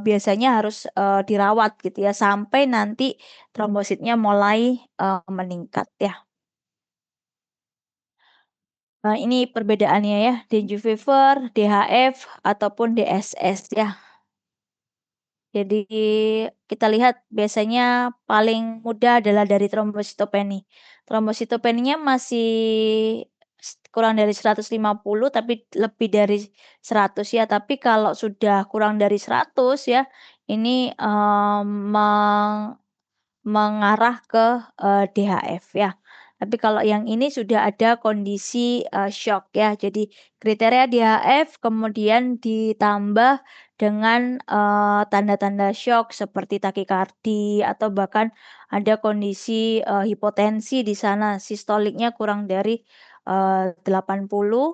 biasanya harus, dirawat gitu ya, sampai nanti trombositnya mulai, meningkat ya. Ini perbedaannya ya, dengue fever, DHF, ataupun DSS ya. Jadi kita lihat biasanya paling mudah adalah dari trombositopeni. Trombositopeninya masih kurang dari 150 tapi lebih dari 100 ya, tapi kalau sudah kurang dari 100 ya, ini, mengarah ke, DHF ya. Tapi kalau yang ini sudah ada kondisi, syok ya. Jadi kriteria DHF kemudian ditambah dengan, tanda-tanda syok seperti takikardi atau bahkan ada kondisi, hipotensi di sana, sistoliknya kurang dari, 80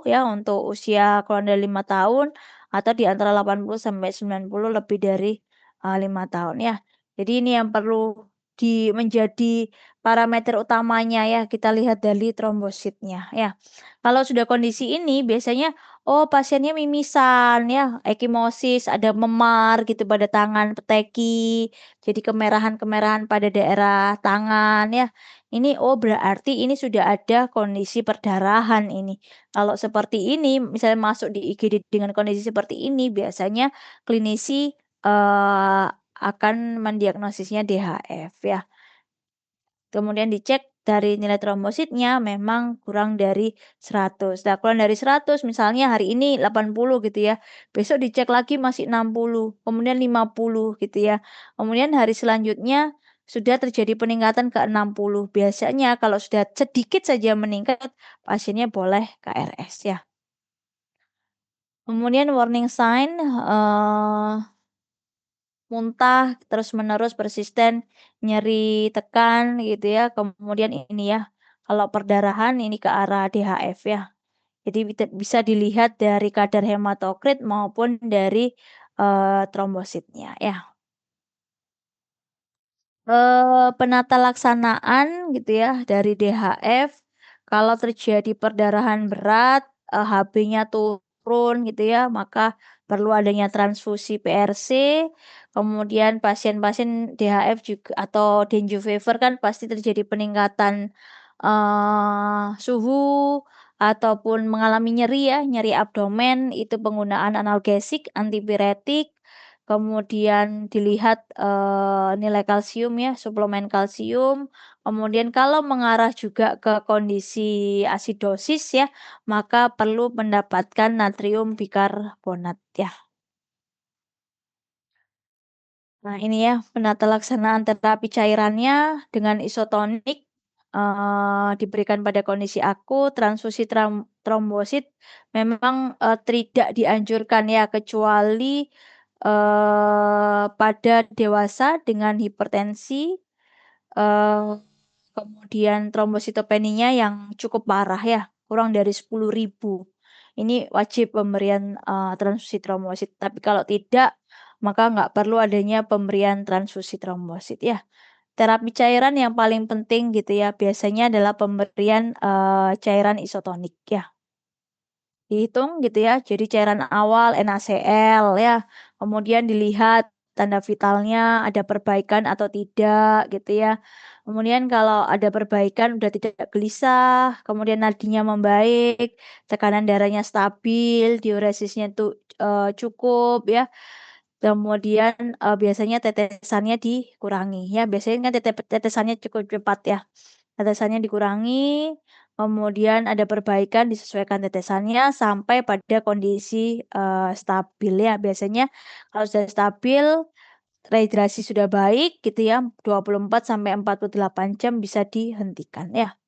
ya untuk usia kurang dari 5 tahun atau di antara 80 sampai 90 lebih dari, 5 tahun ya. Jadi ini yang perlu menjadi parameter utamanya ya, kita lihat dari trombositnya ya. Kalau sudah kondisi ini biasanya, oh pasiennya mimisan ya, ekimosis, ada memar gitu pada tangan, peteki, jadi kemerahan-kemerahan pada daerah tangan ya. Ini, oh berarti ini sudah ada kondisi perdarahan ini. Kalau seperti ini, misalnya masuk di IGD dengan kondisi seperti ini, biasanya klinisi, akan mendiagnosisnya DHF ya. Kemudian dicek dari nilai trombositnya memang kurang dari 100. Nah, kurang dari 100 misalnya hari ini 80 gitu ya. Besok dicek lagi masih 60, kemudian 50 gitu ya. Kemudian hari selanjutnya sudah terjadi peningkatan ke 60. Biasanya kalau sudah sedikit saja meningkat, pasiennya boleh KRS ya. Kemudian warning sign, muntah, terus-menerus persisten, nyeri tekan gitu ya, kemudian ini ya, kalau perdarahan ini ke arah DHF ya. Jadi bisa dilihat dari kadar hematokrit maupun dari, trombositnya ya. Penata laksanaan gitu ya dari DHF, kalau terjadi perdarahan berat, HB-nya turun gitu ya, maka perlu adanya transfusi PRC, kemudian pasien-pasien DHF juga atau dengue fever kan pasti terjadi peningkatan, suhu ataupun mengalami nyeri ya, nyeri abdomen, itu penggunaan analgesik, antipiretik. Kemudian dilihat, nilai kalsium ya, suplemen kalsium. Kemudian kalau mengarah juga ke kondisi asidosis ya, maka perlu mendapatkan natrium bikarbonat ya. Nah ini ya, penata laksanaan terapi cairannya dengan isotonik, diberikan pada kondisi akut, transfusi trombosit memang, tidak dianjurkan ya, kecuali pada dewasa dengan hipertensi, kemudian trombositopeninya yang cukup parah ya, kurang dari 10.000. Ini wajib pemberian, transfusi trombosit, tapi kalau tidak, maka nggak perlu adanya pemberian transfusi trombosit ya. Terapi cairan yang paling penting gitu ya, biasanya adalah pemberian, cairan isotonik ya. Dihitung gitu ya, jadi cairan awal NaCl ya, kemudian dilihat tanda vitalnya ada perbaikan atau tidak gitu ya. Kemudian kalau ada perbaikan udah tidak gelisah, kemudian nadinya membaik, tekanan darahnya stabil, diuresisnya itu, cukup ya. Kemudian, biasanya tetesannya dikurangi ya, biasanya kan tetesannya cukup cepat ya. Tetesannya dikurangi, kemudian ada perbaikan disesuaikan tetesannya sampai pada kondisi, stabil ya. Biasanya kalau sudah stabil, rehidrasi sudah baik gitu ya, 24 sampai 48 jam bisa dihentikan ya.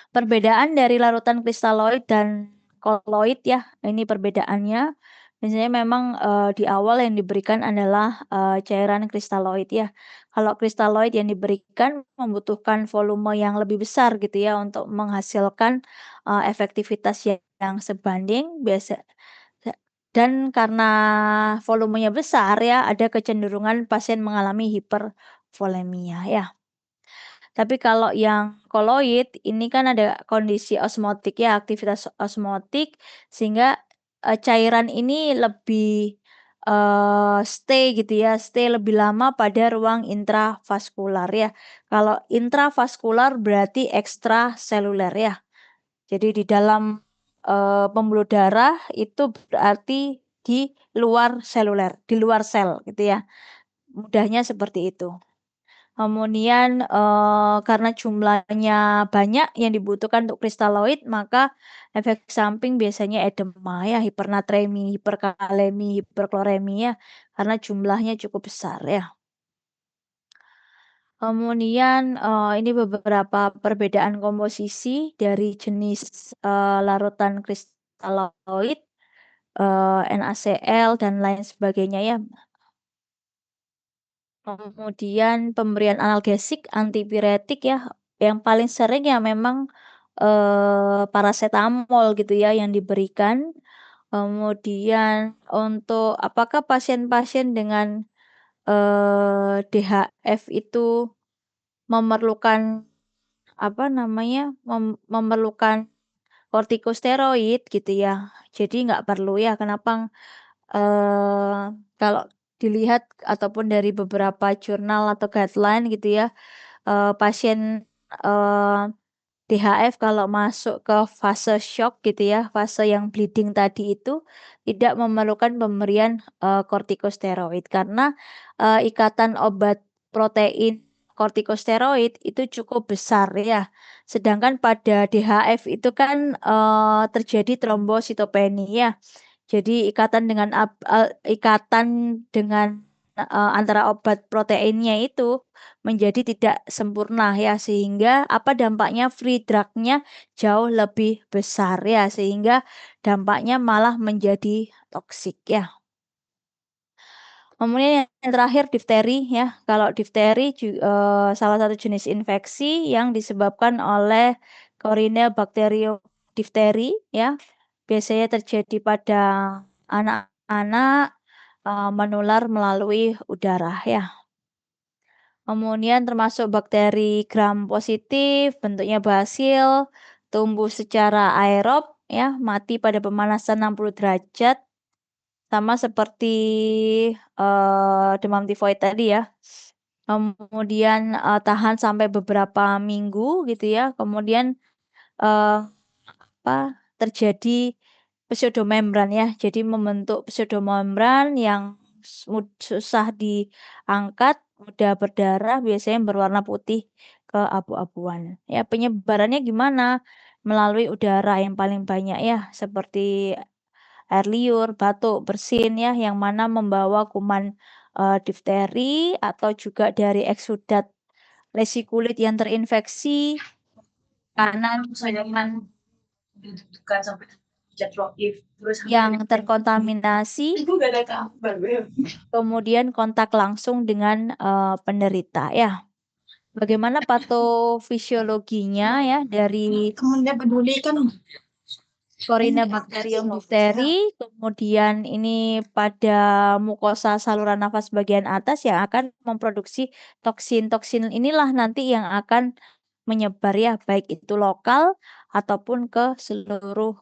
Perbedaan dari larutan kristaloid dan koloid ya, ini perbedaannya. Biasanya memang, di awal yang diberikan adalah, cairan kristaloid ya. Kalau kristaloid yang diberikan membutuhkan volume yang lebih besar gitu ya untuk menghasilkan, efektivitas yang sebanding dan karena volumenya besar ya, ada kecenderungan pasien mengalami hipervolemia ya. Tapi kalau yang koloid ini kan ada kondisi osmotik ya, aktivitas osmotik sehingga, cairan ini lebih, stay gitu ya, stay lebih lama pada ruang intravaskular ya. Kalau intravaskular berarti ekstraseluler ya. Jadi di dalam, pembuluh darah itu berarti di luar seluler, di luar sel gitu ya. Mudahnya seperti itu. Kemudian, karena jumlahnya banyak yang dibutuhkan untuk kristaloid, maka efek samping biasanya edema ya, hipernatremi, hiperkalemi, hiperkloremia, karena jumlahnya cukup besar ya. Kemudian, ini beberapa perbedaan komposisi dari jenis, larutan kristaloid, NaCl dan lain sebagainya ya. Kemudian pemberian analgesik, antipiretik ya, yang paling sering ya memang, parasetamol gitu ya yang diberikan. Kemudian untuk apakah pasien-pasien dengan, DHF itu memerlukan, apa namanya, memerlukan kortikosteroid gitu ya. Jadi nggak perlu ya, kenapa, kalau dilihat ataupun dari beberapa jurnal atau guideline gitu ya, pasien, DHF kalau masuk ke fase shock gitu ya, fase yang bleeding tadi itu tidak memerlukan pemberian, kortikosteroid karena, ikatan obat protein kortikosteroid itu cukup besar ya. Sedangkan pada DHF itu kan, terjadi trombositopeni ya. Jadi ikatan dengan, antara obat proteinnya itu menjadi tidak sempurna ya, sehingga apa dampaknya free drug-nya jauh lebih besar ya, sehingga dampaknya malah menjadi toksik ya. Kemudian yang terakhir difteri ya, kalau difteri salah satu jenis infeksi yang disebabkan oleh Corynebacterium diphtheria ya, biasanya terjadi pada anak-anak, menular melalui udara ya. Kemudian termasuk bakteri gram positif, bentuknya basil, tumbuh secara aerob ya, mati pada pemanasan 60 derajat, sama seperti, demam tifoid tadi ya. Kemudian, tahan sampai beberapa minggu gitu ya, kemudian, terjadi pseudomembran ya, jadi membentuk pseudomembran yang susah diangkat, mudah berdarah, biasanya berwarna putih keabu-abuan. Ya, penyebarannya gimana? Melalui udara yang paling banyak ya, seperti air liur, batuk, bersin ya, yang mana membawa kuman, difteri atau juga dari eksudat lesi kulit yang terinfeksi, kanan, sayangan, sampai yang terkontaminasi, kemudian kontak langsung dengan penderita ya. Bagaimana patofisiologinya ya dari Kemudian peduli kan Corynebacterium diphtheria, kemudian ini pada mukosa saluran nafas bagian atas yang akan memproduksi toksin. Toksin inilah nanti yang akan menyebar ya, baik itu lokal ataupun ke seluruh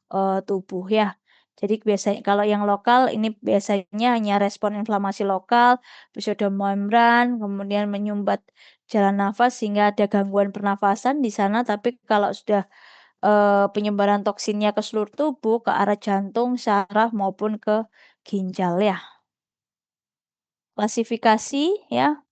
tubuh ya. Jadi biasanya kalau yang lokal ini biasanya hanya respon inflamasi lokal, pseudomembran, kemudian menyumbat jalan nafas sehingga ada gangguan pernafasan di sana. Tapi kalau sudah penyebaran toksinnya ke seluruh tubuh, ke arah jantung, saraf maupun ke ginjal ya. Klasifikasi ya,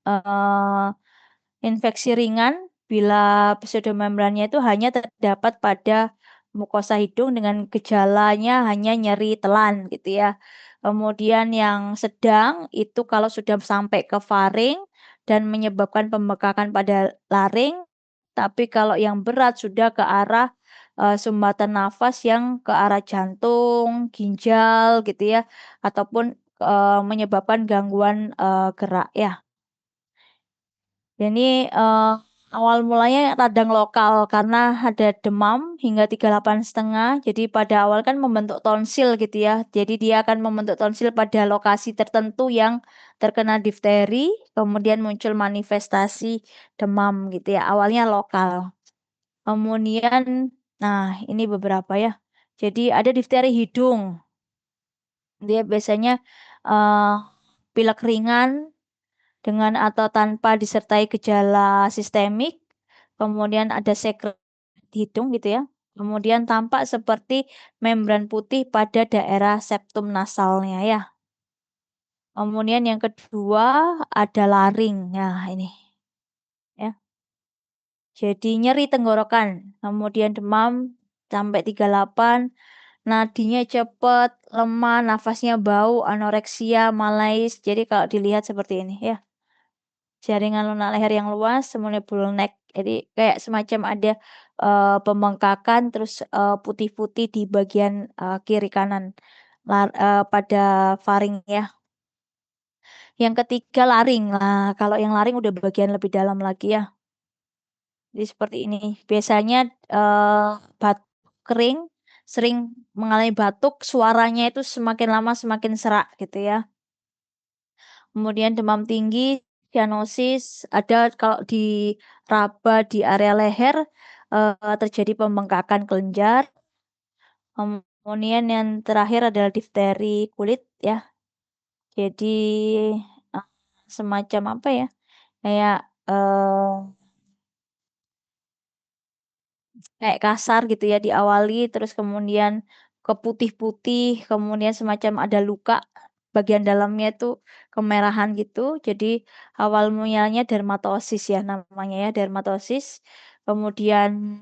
infeksi ringan bila pseudomembrannya itu hanya terdapat pada mukosa hidung dengan gejalanya hanya nyeri telan gitu ya. Kemudian yang sedang itu kalau sudah sampai ke faring dan menyebabkan pembekakan pada laring, tapi kalau yang berat sudah ke arah sumbatan nafas yang ke arah jantung, ginjal gitu ya, ataupun menyebabkan gangguan gerak ya. Ini awal mulanya radang lokal karena ada demam hingga 38,5. Jadi pada awal kan membentuk tonsil gitu ya. Jadi dia akan membentuk tonsil pada lokasi tertentu yang terkena difteri, kemudian muncul manifestasi demam gitu ya. Awalnya lokal. Kemudian, nah ini beberapa ya. Jadi ada difteri hidung. Dia biasanya pilek ringan dengan atau tanpa disertai gejala sistemik, kemudian ada sekret hidung gitu ya, kemudian tampak seperti membran putih pada daerah septum nasalnya ya. Kemudian yang kedua ada laring, nah ini ya. Jadi nyeri tenggorokan, kemudian demam sampai 38, nadinya cepat, lemah, nafasnya bau, anoreksia, malaise. Jadi kalau dilihat seperti ini ya. Jaringan lunak leher yang luas, kemudian bullneck. Jadi kayak semacam ada pembengkakan terus putih-putih di bagian kiri kanan pada faring ya. Yang ketiga laring. Nah, kalau yang laring udah bagian lebih dalam lagi ya. Jadi seperti ini. Biasanya batuk kering, sering mengalami batuk, suaranya itu semakin lama semakin serak gitu ya. Kemudian demam tinggi, cyanosis, ada kalau di raba di area leher terjadi pembengkakan kelenjar. Kemudian yang terakhir adalah difteri kulit ya. Jadi semacam apa ya? Kayak kayak kasar gitu ya diawali terus kemudian ke putih-putih, kemudian semacam ada luka bagian dalamnya itu kemerahan gitu. Jadi awal mulanya dermatosis ya namanya ya, dermatosis. Kemudian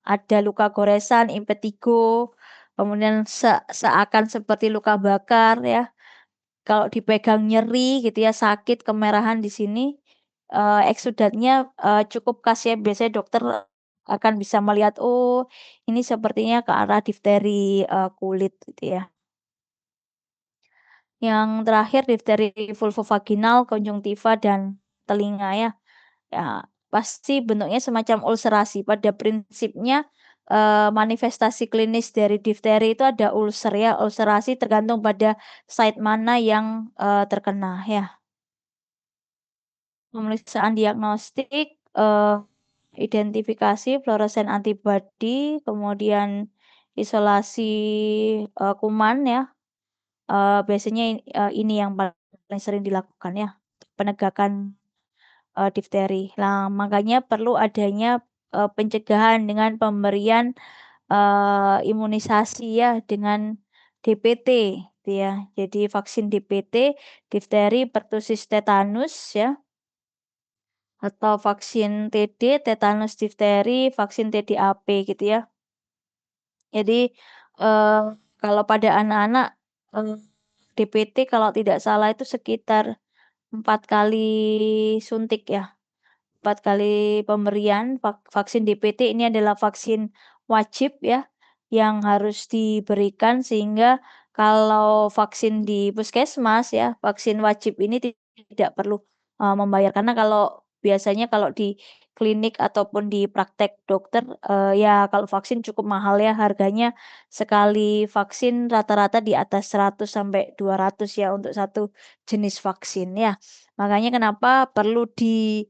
ada luka goresan, impetigo, kemudian seakan seperti luka bakar ya. Kalau dipegang nyeri gitu ya, sakit, kemerahan di sini, eksudatnya cukup khas ya, biasanya dokter akan bisa melihat, oh ini sepertinya ke arah difteri kulit gitu ya. Yang terakhir difteri vulvovaginal, konjungtiva, dan telinga ya. Ya, pasti bentuknya semacam ulserasi. Pada prinsipnya manifestasi klinis dari difteri itu ada ulcer ya, ulserasi tergantung pada site mana yang terkena ya. Pemeriksaan diagnostik, identifikasi fluoresan antibody, kemudian isolasi kuman ya. Biasanya ini yang paling sering dilakukan ya, penegakan difteri. Nah, makanya perlu adanya pencegahan dengan pemberian imunisasi ya dengan DPT gitu ya. Jadi vaksin DPT, difteri, pertusis tetanus ya. Atau vaksin TD, tetanus difteri, vaksin TDAP gitu ya. Jadi kalau pada anak-anak DPT kalau tidak salah itu sekitar 4 kali suntik ya. 4 kali pemberian vaksin DPT ini adalah vaksin wajib ya, yang harus diberikan sehingga kalau vaksin di puskesmas ya, vaksin wajib ini tidak perlu, membayar. Karena biasanya kalau di klinik ataupun di praktek dokter, ya kalau vaksin cukup mahal ya harganya, sekali vaksin rata-rata di atas 100 sampai 200 ya untuk satu jenis vaksin ya. Makanya kenapa perlu di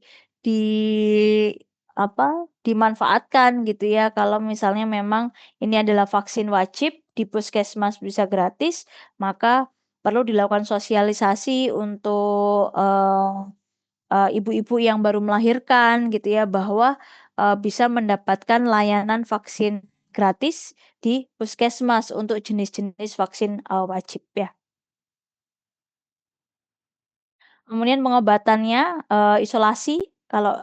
dimanfaatkan gitu ya kalau misalnya memang ini adalah vaksin wajib di puskesmas bisa gratis, maka perlu dilakukan sosialisasi untuk, ibu-ibu yang baru melahirkan gitu ya bahwa, bisa mendapatkan layanan vaksin gratis di puskesmas untuk jenis-jenis vaksin, wajib ya. Kemudian pengobatannya, isolasi kalau,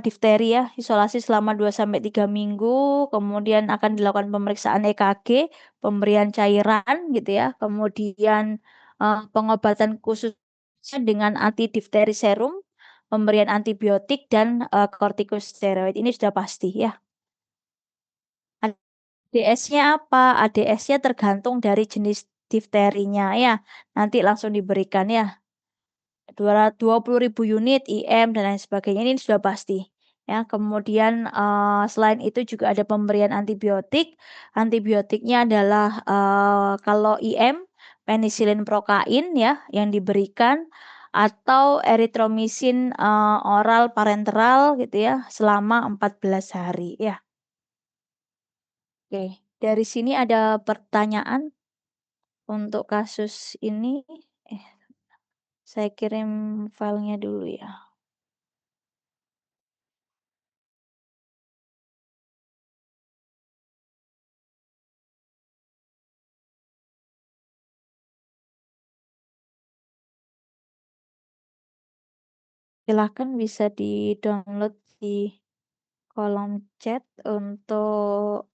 difteri ya, isolasi selama 2 sampai 3 minggu, kemudian akan dilakukan pemeriksaan EKG, pemberian cairan gitu ya, kemudian, pengobatan khususnya dengan anti difteri serum, pemberian antibiotik dan, kortikosteroid ini sudah pasti ya. ADS-nya apa? ADS-nya tergantung dari jenis difterinya ya, nanti langsung diberikan ya. 20.000 unit IM dan lain sebagainya ini sudah pasti ya. Kemudian, selain itu juga ada pemberian antibiotik. Antibiotiknya adalah, kalau IM penisilin prokain ya yang diberikan atau eritromisin, oral parenteral gitu ya selama 14 hari ya. Oke, dari sini ada pertanyaan untuk kasus ini? Saya kirim filenya dulu ya. Silahkan bisa di-download di kolom chat untuk,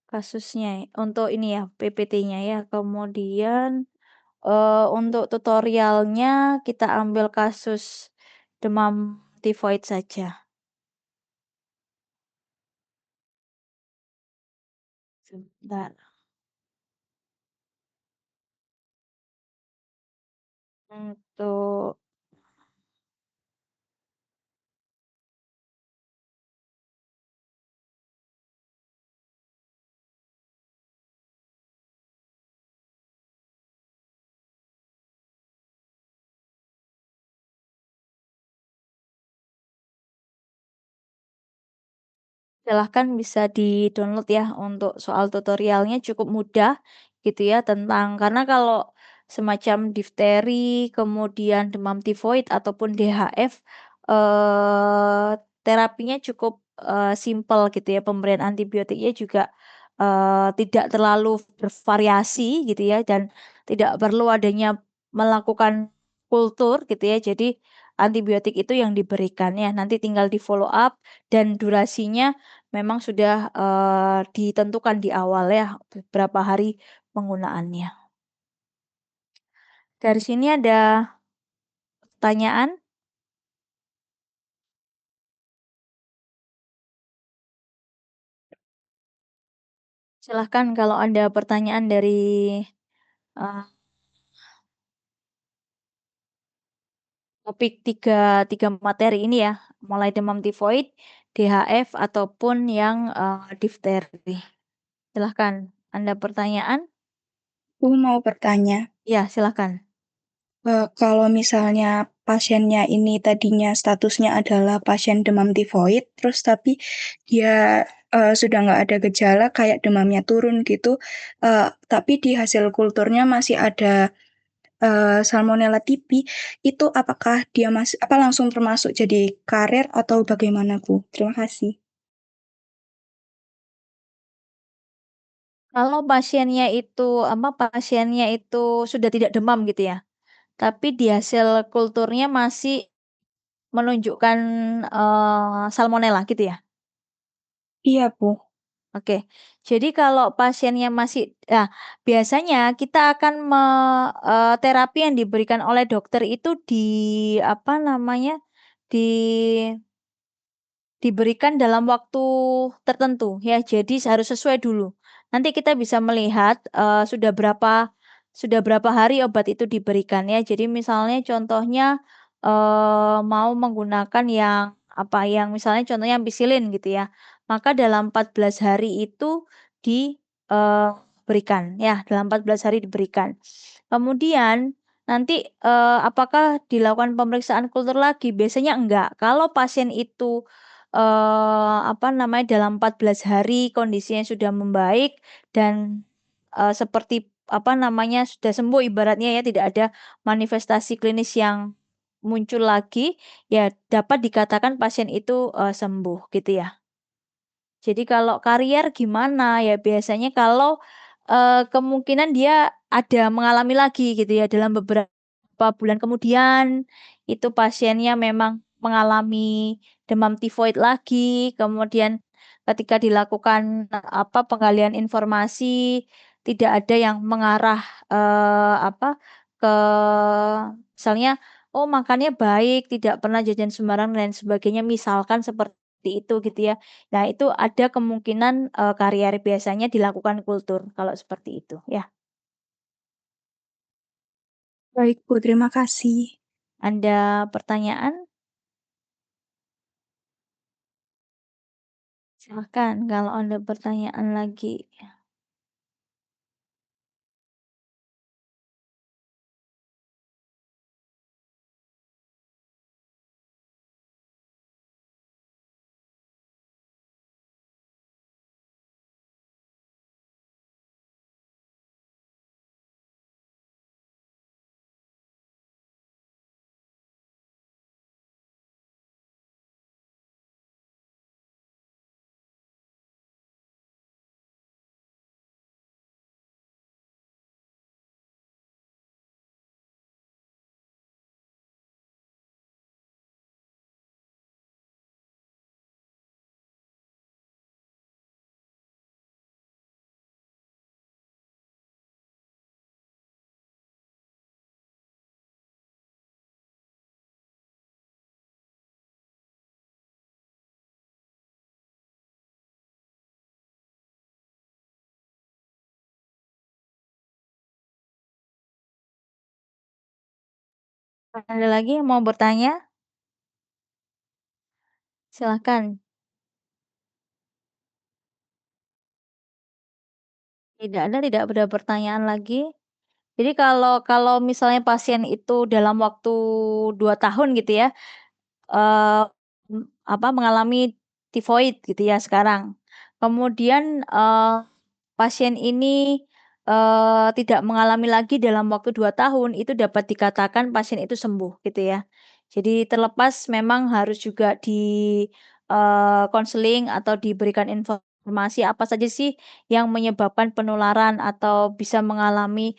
kasusnya untuk ini ya, PPT-nya ya. Kemudian, untuk tutorialnya kita ambil kasus demam tifoid saja. Sebentar. Untuk silahkan bisa di-download ya untuk soal tutorialnya cukup mudah gitu ya karena kalau semacam difteri, kemudian demam tifoid ataupun DHF, terapinya cukup, simpel gitu ya, pemberian antibiotiknya juga, tidak terlalu bervariasi gitu ya dan tidak perlu adanya melakukan kultur gitu ya. Jadi antibiotik itu yang diberikan ya, nanti tinggal di-follow up dan durasinya memang sudah, ditentukan di awal ya, berapa hari penggunaannya. Dari sini ada pertanyaan? Silahkan kalau ada pertanyaan dari, eee, topik tiga materi ini ya, mulai demam tifoid, DHF, ataupun yang, difteri. Silahkan, ada pertanyaan? Aku mau bertanya, Ya, silahkan. kalau misalnya pasiennya ini tadinya statusnya adalah pasien demam tifoid, terus tapi dia, sudah nggak ada gejala kayak demamnya turun gitu, tapi di hasil kulturnya masih ada, Salmonella typhi, itu apakah dia langsung termasuk jadi karir atau bagaimana, Bu? Terima kasih. Kalau pasiennya itu sudah tidak demam gitu ya, tapi di hasil kulturnya masih menunjukkan, salmonella gitu ya? Iya, Bu. Oke. Jadi kalau pasiennya biasanya kita akan terapi yang diberikan oleh dokter itu di diberikan dalam waktu tertentu ya, jadi harus sesuai dulu. Nanti kita bisa melihat, sudah berapa hari obat itu diberikan ya. Jadi misalnya contohnya, mau menggunakan yang misalnya contohnya ampicillin gitu ya, maka dalam 14 hari itu berikan ya, dalam 14 hari diberikan. Kemudian nanti, apakah dilakukan pemeriksaan kultur lagi? Biasanya enggak. Kalau pasien itu, dalam 14 hari kondisinya sudah membaik dan, seperti, sudah sembuh ibaratnya ya, tidak ada manifestasi klinis yang muncul lagi, ya dapat dikatakan pasien itu, sembuh gitu ya. Jadi kalau karier gimana, ya biasanya kalau, kemungkinan dia ada mengalami lagi gitu ya dalam beberapa bulan kemudian, itu pasiennya memang mengalami demam tifoid lagi, kemudian ketika dilakukan, penggalian informasi, tidak ada yang mengarah, ke misalnya, "Oh makannya baik, tidak pernah jajan sembarangan," dan sebagainya, misalkan seperti itu gitu ya. Nah, itu ada kemungkinan, karier biasanya dilakukan kultur kalau seperti itu, ya. Baik, Bu, terima kasih. Ada pertanyaan? Silahkan kalau ada pertanyaan lagi. Ada lagi yang mau bertanya? Silahkan. Tidak ada pertanyaan lagi. Jadi kalau misalnya pasien itu dalam waktu 2 tahun gitu ya, eee, mengalami tifoid gitu ya sekarang. Kemudian, pasien ini, tidak mengalami lagi dalam waktu 2 tahun, itu dapat dikatakan pasien itu sembuh gitu ya. Jadi terlepas memang harus juga konseling atau diberikan informasi apa saja sih yang menyebabkan penularan atau bisa mengalami,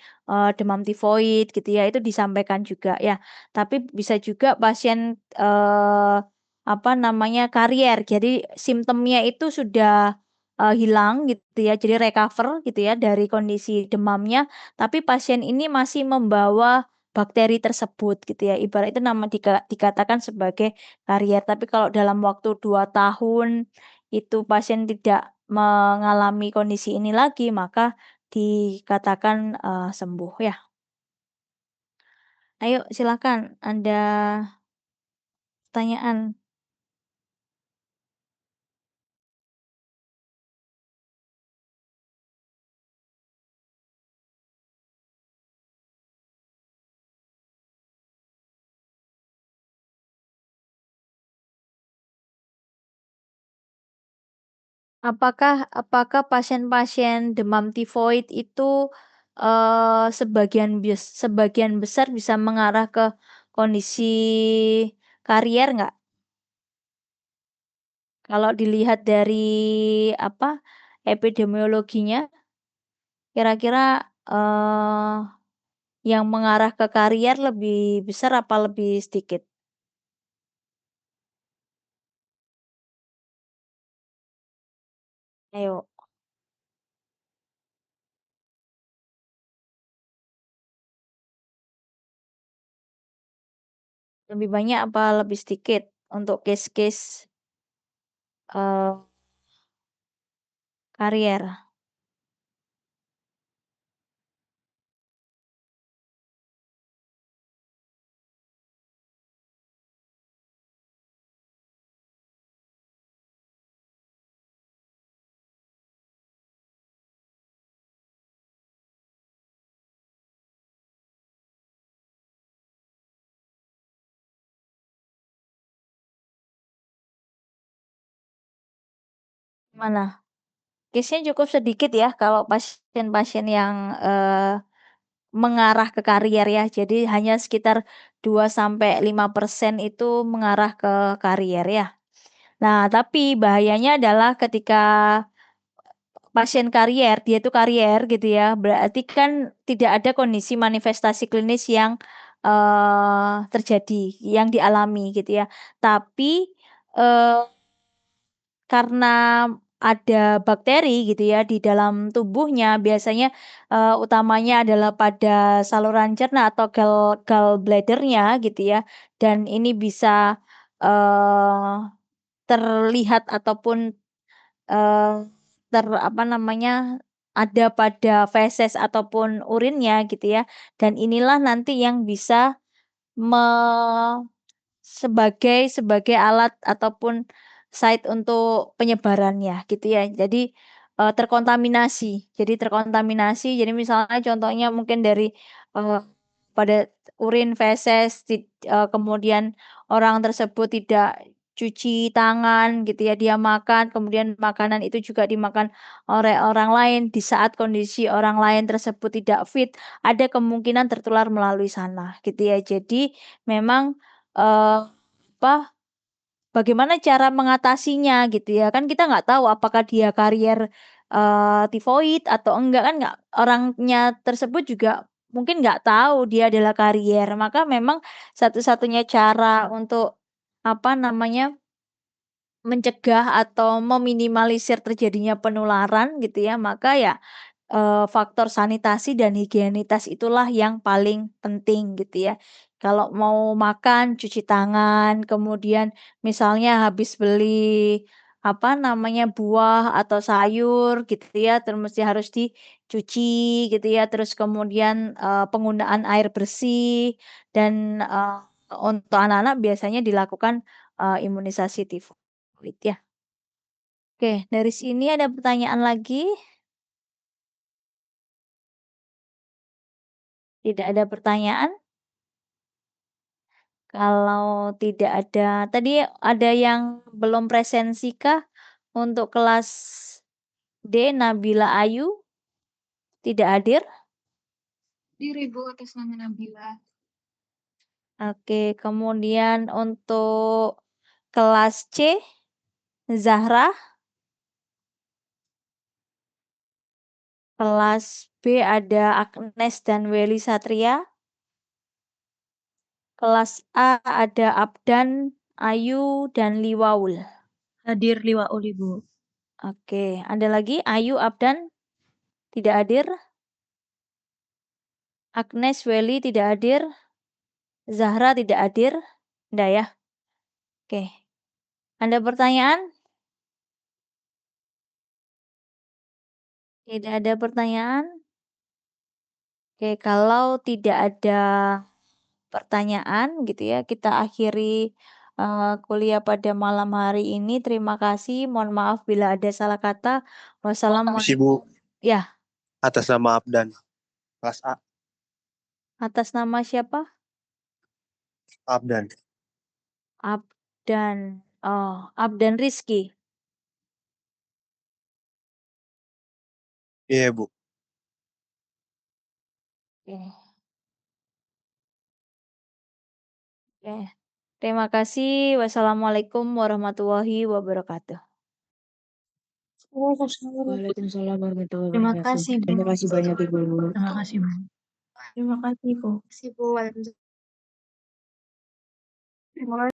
demam tifoid gitu ya, itu disampaikan juga ya. Tapi bisa juga pasien, karier, jadi simptomnya itu sudah, hilang gitu ya, jadi recover gitu ya dari kondisi demamnya, tapi pasien ini masih membawa bakteri tersebut gitu ya, ibarat itu dikatakan sebagai karier. Tapi kalau dalam waktu 2 tahun itu pasien tidak mengalami kondisi ini lagi, maka dikatakan, sembuh ya. Ayo silakan, ada pertanyaan? Apakah pasien-pasien demam tifoid itu, sebagian besar bisa mengarah ke kondisi karier nggak? Kalau dilihat dari epidemiologinya, kira-kira, yang mengarah ke karier lebih besar apa lebih sedikit? Ayo, lebih banyak apa lebih sedikit untuk case-case eee, karier. Mana? Case-nya cukup sedikit ya kalau pasien-pasien yang, mengarah ke karier ya. Jadi hanya sekitar 2-5% itu mengarah ke karier ya. Nah, tapi bahayanya adalah ketika pasien karier, dia itu karier gitu ya, berarti kan tidak ada kondisi manifestasi klinis yang, terjadi, yang dialami gitu ya. Tapi, eee, karena ada bakteri gitu ya di dalam tubuhnya biasanya, utamanya adalah pada saluran cerna atau gallbladder-nya gitu ya, dan ini bisa, eee, terlihat ataupun Eee, apa namanya, ada pada feses ataupun urinnya gitu ya, dan inilah nanti yang bisa me sebagai alat ataupun site untuk penyebarannya gitu ya. Jadi, terkontaminasi. Jadi misalnya contohnya mungkin dari, eee, pada urin, feses, kemudian orang tersebut tidak cuci tangan gitu ya, dia makan, kemudian makanan itu juga dimakan oleh orang lain, di saat kondisi orang lain tersebut tidak fit, ada kemungkinan tertular melalui sana gitu ya. Jadi memang, apa, bagaimana cara mengatasinya gitu ya, kan kita nggak tahu apakah dia karier, tifoid atau enggak, kan nggak orangnya tersebut juga mungkin nggak tahu dia adalah karier. Maka memang satu-satunya cara untuk, apa namanya, mencegah atau meminimalisir terjadinya penularan gitu ya, maka ya, faktor sanitasi dan higienitas itulah yang paling penting gitu ya. Kalau mau makan cuci tangan, kemudian misalnya habis beli, apa namanya, buah atau sayur gitu ya, terus mesti harus dicuci gitu ya, terus kemudian, penggunaan air bersih dan, untuk anak-anak biasanya dilakukan, imunisasi tifoid ya. Oke, dari sini ada pertanyaan lagi? Tidak ada pertanyaan? Kalau tidak ada tadi ada yang belum presensi kah untuk kelas D, Nabila Ayu? Tidak hadir? Diri Bu atas nama Nabila. Oke, kemudian untuk kelas C, Zahra? Kelas B ada Agnes dan Welly Satria. Kelas A ada Abdan, Ayu, dan Liwaul. Hadir Liwaul Ibu. Oke, ada lagi Ayu, Abdan? Tidak hadir? Agnes, Welly tidak hadir? Zahra tidak hadir? Nggak ya? Oke. Ada pertanyaan? Tidak ada pertanyaan? Oke, kalau tidak ada pertanyaan gitu ya, kita akhiri kuliah pada malam hari ini. Terima kasih. Mohon maaf bila ada salah kata. Misi Bu, Wassalamualaikum. Ya, atas nama Abdan, kelas A, atas nama siapa? Abdan. Abdan. Oh, Abdan Rizky. Iya Bu. Oke. Oke. Terima kasih. Wassalamualaikum warahmatullahi wabarakatuh. Waalaikumsalam warahmatullahi Terima wabarakatuh. kasih Bu. Terima kasih banyak Ibu. Terima kasih Bu. Terima kasih Bu. Terima kasih Bu. Waalaikumsalam. Terima kasih.